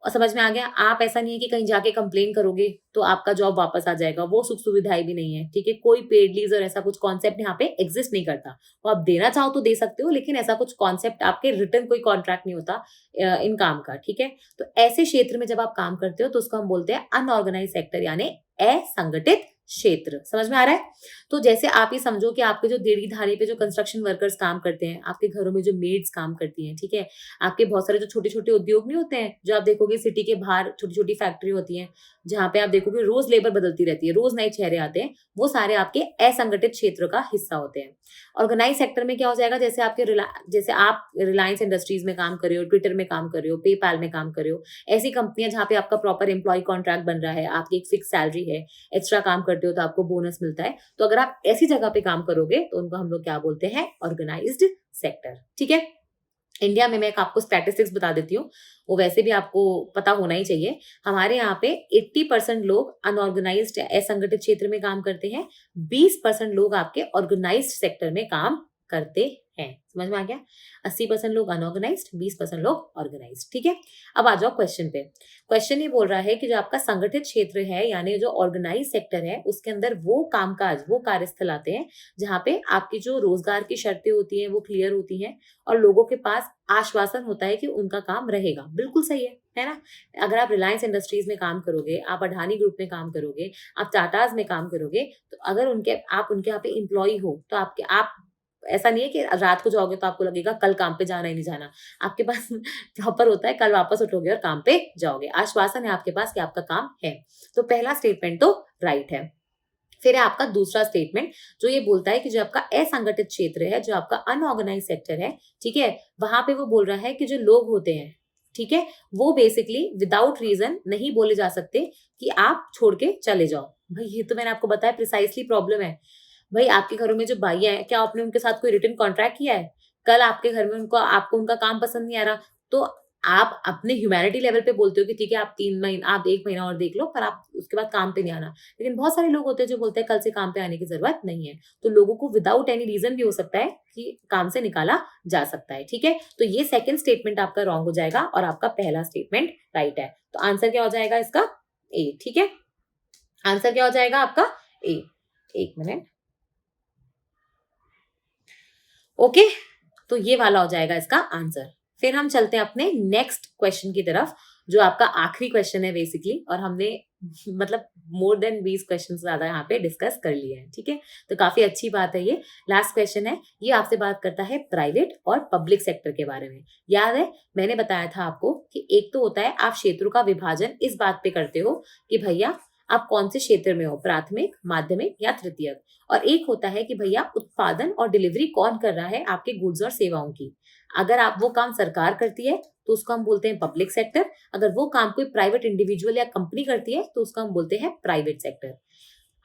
S1: और समझ में आ गया। आप ऐसा नहीं है कि कहीं जाके कंप्लेन करोगे तो आपका जॉब वापस आ जाएगा, वो सुख सुविधाएं भी नहीं है, ठीक है। कोई पेड लीव और ऐसा कुछ कॉन्सेप्ट यहाँ पे एग्जिस्ट नहीं करता। वो आप देना चाहो तो दे सकते हो, लेकिन ऐसा कुछ कॉन्सेप्ट आपके रिटर्न कोई कॉन्ट्रैक्ट नहीं होता इन काम का, ठीक है। तो ऐसे क्षेत्र में जब आप काम करते हो तो उसको हम बोलते हैं अनऑर्गेनाइज सेक्टर यानी असंगठित क्षेत्र। समझ में आ रहा है। तो जैसे आप ये समझो कि आपके जो देड़ी धारे पे जो कंस्ट्रक्शन वर्कर्स काम करते हैं, आपके घरों में जो मेड्स काम करती हैं, ठीक है, आपके बहुत सारे जो छोटे छोटे उद्योग नहीं होते हैं, जो आप देखोगे सिटी के बाहर छोटी छोटी फैक्ट्री होती हैं, जहां पे आप देखोगे रोज लेबर बदलती रहती है, रोज नए चेहरे आते हैं, वो सारे आपके असंगठित क्षेत्र का हिस्सा होते हैं। ऑर्गेनाइज सेक्टर में क्या हो जाएगा, जैसे आप रिलायंस इंडस्ट्रीज में काम कर रहे हो, ट्विटर में काम कर रहे हो, पेपाल में काम कर रहे हो, ऐसी कंपनियां जहां पे आपका प्रॉपर एम्प्लॉय कॉन्ट्रैक्ट बन रहा है, आपकी एक फिक्स सैलरी है, एक्स्ट्रा काम करते हो तो आपको बोनस मिलता है। तो अगर आप ऐसी जगह पे काम करोगे तो उनको हम लोग क्या बोलते हैं, ऑर्गेनाइज्ड सेक्टर, ठीक है। इंडिया में मैं एक आपको स्टैटिस्टिक्स बता देती हूँ, वो वैसे भी आपको पता होना ही चाहिए। हमारे यहाँ पे 80% लोग अनऑर्गेनाइज्ड असंगठित क्षेत्र में काम करते हैं, 20% लोग आपके ऑर्गेनाइज्ड सेक्टर में काम करते हैं। समझ में आ गया। 80% लोग अनऑर्गेनाइज्ड, 20% लोग ऑर्गेनाइज्ड, ठीक है। अब आ जाओ क्वेश्चन पे। क्वेश्चन ये बोल रहा है कि जो आपका संगठित क्षेत्र है यानी जो ऑर्गेनाइज सेक्टर है, उसके अंदर वो कामकाज, वो कार्यस्थल आते हैं जहां पे आपकी जो रोजगार की शर्तें होती हैं वो क्लियर होती हैं और लोगों के पास आश्वासन होता है कि उनका काम रहेगा। बिल्कुल सही है ना। अगर आप रिलायंस इंडस्ट्रीज में काम करोगे, आप अडानी ग्रुप में काम करोगे, आप टाटाज में काम करोगे, तो अगर आप उनके यहाँ पे एम्प्लॉय हो तो आप ऐसा नहीं है कि रात को जाओगे तो आपको लगेगा कल काम पे जाना ही नहीं जाना। आपके पास प्रॉपर होता है, कल वापस उठोगे और काम पे जाओगे, आश्वासन है आपके पास कि आपका काम है। तो पहला स्टेटमेंट तो राइट है। फिर है आपका दूसरा स्टेटमेंट जो ये बोलता है कि जो आपका असंगठित क्षेत्र है, जो आपका अनऑर्गेनाइज सेक्टर है, ठीक है, वहां पे वो बोल रहा है कि जो लोग होते हैं, ठीक है, वो बेसिकली विदाउट रीजन नहीं बोले जा सकते कि आप छोड़ के चले जाओ। भाई ये तो मैंने आपको बताया प्रिसाइसली प्रॉब्लम है। भाई आपके घरों में जो भाइयां हैं, क्या आपने उनके साथ कोई रिटन कॉन्ट्रैक्ट किया है? कल आपके घर में उनको आपको उनका काम पसंद नहीं आ रहा, तो आप अपने ह्यूमैनिटी लेवल पे बोलते हो कि ठीक है आप 3 महीना, आप 1 महीना और देख लो, पर आप उसके बाद काम पे नहीं आना। लेकिन बहुत सारे लोग होते हैं जो बोलते हैं कल से काम पे आने की जरूरत नहीं है। तो लोगों को विदाउट एनी रीजन भी हो सकता है कि काम से निकाला जा सकता है। ठीक है, तो ये सेकंड स्टेटमेंट आपका रॉन्ग हो जाएगा और आपका पहला स्टेटमेंट राइट है। तो आंसर क्या हो जाएगा इसका? ए। ठीक है, आंसर क्या हो जाएगा आपका? ए। एक मिनट। ओके, तो ये वाला हो जाएगा इसका आंसर। फिर हम चलते हैं अपने नेक्स्ट क्वेश्चन की तरफ, जो आपका आखिरी क्वेश्चन है बेसिकली, और हमने मतलब मोर देन 20 क्वेश्चन ज्यादा यहाँ पे डिस्कस कर लिए हैं। ठीक है, तो काफी अच्छी बात है। ये लास्ट क्वेश्चन है, ये आपसे बात करता है प्राइवेट और पब्लिक सेक्टर के बारे में। याद है मैंने बताया था आपको कि एक तो होता है आप क्षेत्रों का विभाजन इस बात पे करते हो कि भैया आप कौन से क्षेत्र में हो, प्राथमिक, माध्यमिक या तृतीयक। और एक होता है कि भैया उत्पादन और डिलीवरी कौन कर रहा है आपके गुड्स और सेवाओं की। अगर आप वो काम सरकार करती है तो उसको हम बोलते हैं पब्लिक सेक्टर। अगर वो काम कोई प्राइवेट इंडिविजुअल या कंपनी करती है तो उसको हम बोलते हैं private sector.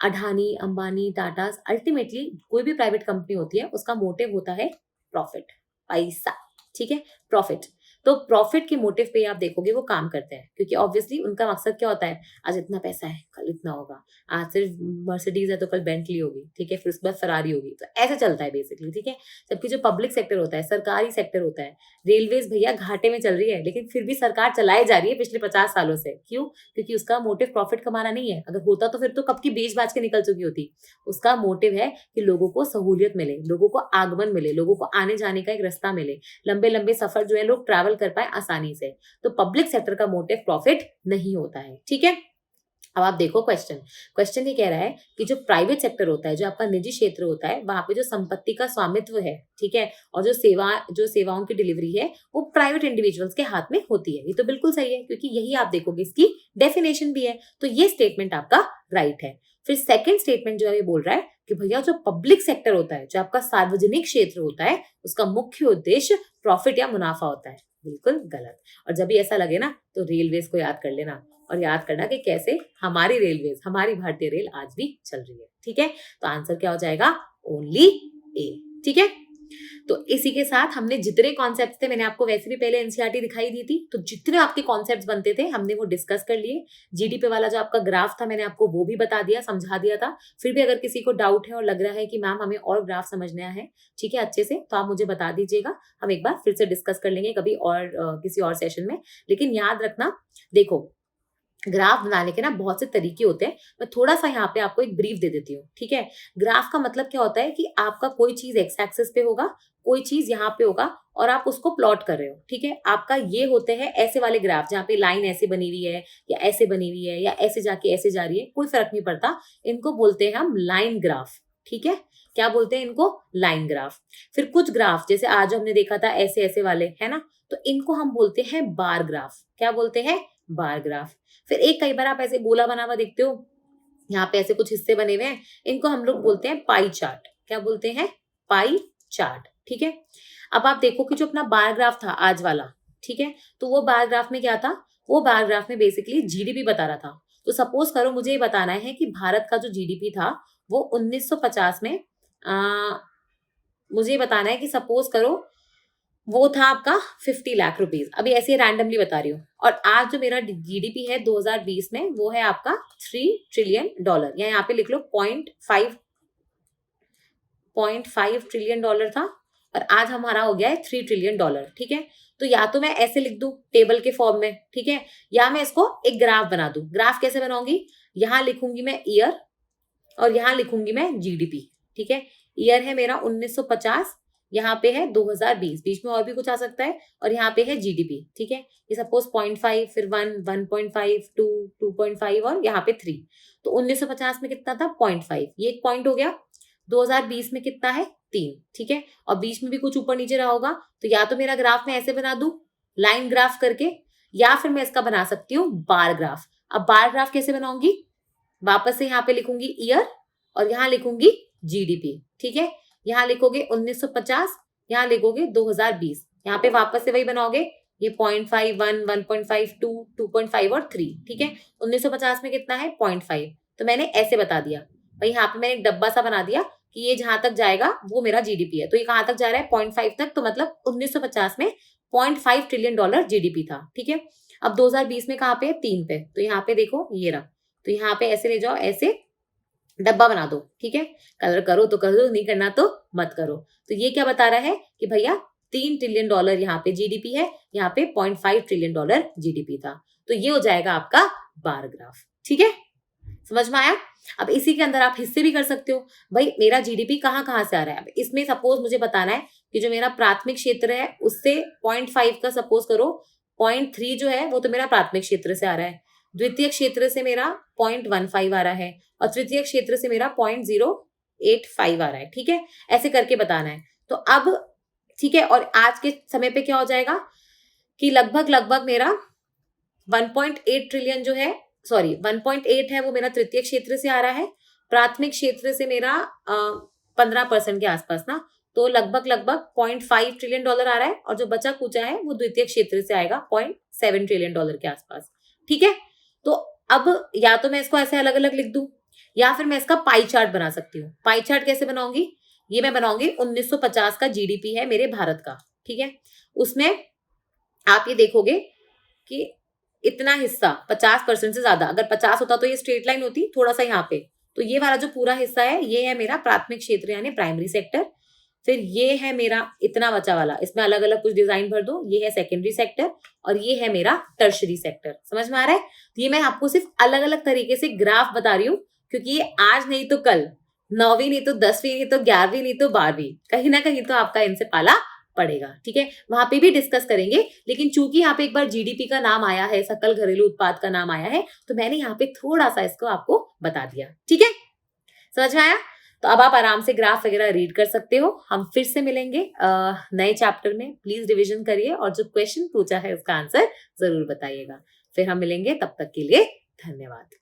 S1: Adani, Ambani, Tata, ultimately कोई भी प्राइवेट कंपनी होती है उसका मोटिव होता है प्रॉफिट, पैसा। ठीक है, प्रॉफिट। तो प्रॉफिट के मोटिव पे आप देखोगे वो काम करते हैं, क्योंकि ऑब्वियसली उनका मकसद क्या होता है, आज इतना पैसा है कल इतना होगा, आज सिर्फ मर्सिडीज है तो कल बेंटली होगी, ठीक है, फिर उसके बाद फरारी होगी। तो ऐसे चलता है बेसिकली। ठीक है, जबकि जो पब्लिक सेक्टर होता है, सरकारी सेक्टर होता है, रेलवेज भैया घाटे में चल रही है लेकिन फिर भी सरकार चलाई जा रही है पिछले 50 सालों से। क्यों? क्योंकि उसका मोटिव प्रॉफिट कमाना नहीं है। अगर होता तो फिर तो कब की बेच बाज के निकल चुकी होती। उसका मोटिव है कि लोगों को सहूलियत मिले, लोगों को आगमन मिले, लोगों को आने जाने का एक रास्ता मिले, लंबे लंबे सफर जो है लोग ट्रैवल कर पाए आसानी से। तो पब्लिक सेक्टर का मोटिव प्रॉफिट नहीं होता है। ठीक है, अब आप देखो क्वेश्चन ये कह रहा है कि जो प्राइवेट सेक्टर होता है, जो आपका निजी क्षेत्र होता है, वहां पे जो संपत्ति का स्वामित्व है, ठीक है, और जो सेवाओं की डिलीवरी है वो प्राइवेट इंडिविजुअल्स के हाथ में होती है। ये तो बिल्कुल सही है, क्योंकि यही आप देखोगे इसकी डेफिनेशन भी है। तो ये स्टेटमेंट आपका राइट है। फिर सेकंड स्टेटमेंट जो है ये बोल रहा है कि भैया जो पब्लिक सेक्टर होता है, जो आपका सार्वजनिक क्षेत्र होता है, उसका मुख्य उद्देश्य प्रॉफिट या मुनाफा होता है। बिल्कुल गलत। और जब भी ऐसा लगे ना तो रेलवेज को याद कर लेना और याद करना कि कैसे हमारी रेलवेज, हमारी भारतीय रेल आज भी चल रही है। ठीक है, तो आंसर क्या हो जाएगा? ओनली ए। ठीक है, तो इसी के साथ हमने जितने कॉन्सेप्ट थे, मैंने आपको वैसे भी पहले एनसीईआरटी दिखाई दी थी, तो जितने आपके कॉन्सेप्ट्स बनते थे हमने वो डिस्कस कर लिए। जीडीपी वाला जो आपका ग्राफ था मैंने आपको वो भी बता दिया, समझा दिया था। फिर भी अगर किसी को डाउट है और लग रहा है कि मैम हमें और ग्राफ समझना है, ठीक है, अच्छे से, तो आप मुझे बता दीजिएगा। हम एक बार फिर से डिस्कस कर लेंगे कभी और किसी और सेशन में। लेकिन याद रखना, देखो ग्राफ बनाने के ना बहुत से तरीके होते हैं। मैं थोड़ा सा यहाँ पे आपको एक ब्रीफ दे देती हूँ। ठीक है, ग्राफ का मतलब क्या होता है कि आपका कोई चीज एक्स एक्सिस पे होगा, कोई चीज यहाँ पे होगा और आप उसको प्लॉट कर रहे हो। ठीक है, आपका ये होते हैं ऐसे वाले ग्राफ जहाँ पे लाइन ऐसे बनी हुई है या ऐसे बनी हुई है या ऐसे जाके ऐसे जा रही है, कोई फर्क नहीं पड़ता। इनको बोलते हैं हम लाइन ग्राफ। ठीक है, क्या बोलते हैं इनको? Line graph. फिर कुछ ग्राफ जैसे आज हमने देखा था ऐसे ऐसे वाले, है ना, तो इनको हम बोलते हैं बार ग्राफ। क्या बोलते हैं? Bar graph. फिर एक कई बार आप ऐसे गोला बना हुआ देखते हो, यहाँ पे ऐसे कुछ हिस्से बने हुए हैं, इनको हम लोग बोलते हैं पाई चार्ट। क्या बोलते हैं? Pie chart. ठीक है, अब आप देखो कि जो अपना बार ग्राफ था आज वाला, ठीक है, तो वो बार ग्राफ में क्या था? वो बार ग्राफ में बेसिकली जीडीपी बता रहा था। तो सपोज करो मुझे ये बताना है कि भारत का जो जीडीपी था वो 1950 में, मुझे ये बताना है कि सपोज करो वो था आपका 50 लाख रुपीज। अभी ऐसे रैंडमली बता रही हूँ। और आज जो मेरा जीडीपी है 2020 में वो है आपका $3 ट्रिलियन, या यहाँ पे लिख लो 0.5 ट्रिलियन डॉलर था, और आज हमारा हो गया है $3 ट्रिलियन। ठीक है, तो या तो मैं ऐसे लिख दूं टेबल के फॉर्म में, ठीक है, या मैं इसको एक ग्राफ बना दूं। ग्राफ कैसे बनाऊंगी? यहाँ लिखूंगी मैं ईयर और यहाँ लिखूंगी मैं जीडीपी। ठीक है, ईयर है मेरा 1950, यहाँ पे है 2020, बीच में और भी कुछ आ सकता है, और यहाँ पे है जीडीपी। ठीक है, ये सपोज 0.5, फिर 1, 1.5, 2, 2.5 और यहाँ पे 3। तो 1950 में कितना था? 0.5, ये एक पॉइंट हो गया। 2020 में कितना है? 3। ठीक है, और बीच में भी कुछ ऊपर नीचे रहा होगा। तो या तो मेरा ग्राफ मैं ऐसे बना दूं लाइन ग्राफ करके, या फिर मैं इसका बना सकती हूँ बार ग्राफ। अब बार ग्राफ कैसे बनाऊंगी? वापस से यहाँ पे लिखूंगी ईयर और यहाँ लिखूंगी जीडीपी। ठीक है, यहाँ लिखोगे 1950, यहाँ लिखोगे 2020, यहाँ पे वापस से वही बनाओगे, ये 0.5, 1, 1.5, 2, 2.5 और 3, ठीक है। 1950 में कितना है 0.5, तो मैंने ऐसे बता दिया भाई, यहाँ पे मैंने एक डब्बा सा बना दिया कि ये जहां तक जाएगा वो मेरा जीडीपी है। तो ये कहां तक जा रहा है 0.5 तक, तो मतलब 1950 में 0.5 ट्रिलियन डॉलर जीडीपी था, ठीक है। अब 2020 में कहाँ पे 3 पे, तो यहाँ पे देखो ये रहा, तो यहाँ पे ऐसे ले जाओ, ऐसे डब्बा बना दो, ठीक है। कलर करो तो कर दो, नहीं करना तो मत करो। तो ये क्या बता रहा है कि भैया 3 ट्रिलियन डॉलर यहाँ पे जीडीपी है, यहाँ पे 0.5 ट्रिलियन डॉलर जीडीपी था। तो ये हो जाएगा आपका बार ग्राफ, ठीक है। समझ में आया। अब इसी के अंदर आप हिस्से भी कर सकते हो, भाई मेरा जीडीपी कहाँ कहाँ से आ रहा है। अब इसमें सपोज मुझे बताना है कि जो मेरा प्राथमिक क्षेत्र है उससे 0.5 का सपोज करो 0.3 जो है वो तो मेरा प्राथमिक क्षेत्र से आ रहा है, द्वितीय क्षेत्र से मेरा 0.15 आ रहा है, और तृतीय क्षेत्र से मेरा 0.085 आ रहा है, ठीक है। ऐसे करके बताना है। तो अब ठीक है, और आज के समय पे क्या हो जाएगा कि लगभग लगभग मेरा 1.8 ट्रिलियन जो है, सॉरी 1.8 है वो मेरा तृतीय क्षेत्र से आ रहा है, प्राथमिक क्षेत्र से मेरा 15% के आसपास ना, तो लगभग लगभग 0.5 ट्रिलियन डॉलर आ रहा है, और जो बचा कुचा है वो द्वितीय क्षेत्र से आएगा 0.7 ट्रिलियन डॉलर के आसपास, ठीक है। तो अब या तो मैं इसको ऐसे अलग अलग लिख दूं, या फिर मैं इसका पाई चार्ट बना सकती हूँ। पाई चार्ट कैसे बनाऊंगी, ये मैं बनाऊंगी 1950 का जीडीपी है मेरे भारत का, ठीक है। उसमें आप ये देखोगे कि इतना हिस्सा 50% से ज्यादा, अगर 50 होता तो ये स्ट्रेट लाइन होती थोड़ा सा यहाँ पे, तो ये वाला जो पूरा हिस्सा है ये है मेरा प्राथमिक क्षेत्र यानी प्राइमरी सेक्टर। फिर ये है मेरा इतना बचा वाला, इसमें अलग अलग कुछ डिजाइन भर दो, ये है सेकेंडरी सेक्टर, और ये है मेरा टर्शरी सेक्टर। समझ में आ रहा है। तो ये मैं आपको सिर्फ अलग अलग तरीके से ग्राफ बता रही हूँ, क्योंकि ये आज नहीं तो कल, 9वीं नहीं तो 10वीं नहीं तो 11वीं नहीं तो 12वीं, कहीं ना कहीं तो आपका इनसे पाला पड़ेगा, ठीक है। वहां पे भी डिस्कस करेंगे, लेकिन चूंकि यहाँ पे एक बार जीडीपी का नाम आया है, सकल घरेलू उत्पाद का नाम आया है, तो मैंने यहाँ पे थोड़ा सा इसको आपको बता दिया, ठीक है। समझ में आया। तो अब आप आराम से ग्राफ वगैरह रीड कर सकते हो। हम फिर से मिलेंगे नए चैप्टर में। प्लीज रिवीजन करिए और जो क्वेश्चन पूछा है उसका आंसर जरूर बताइएगा। फिर हम मिलेंगे, तब तक के लिए धन्यवाद।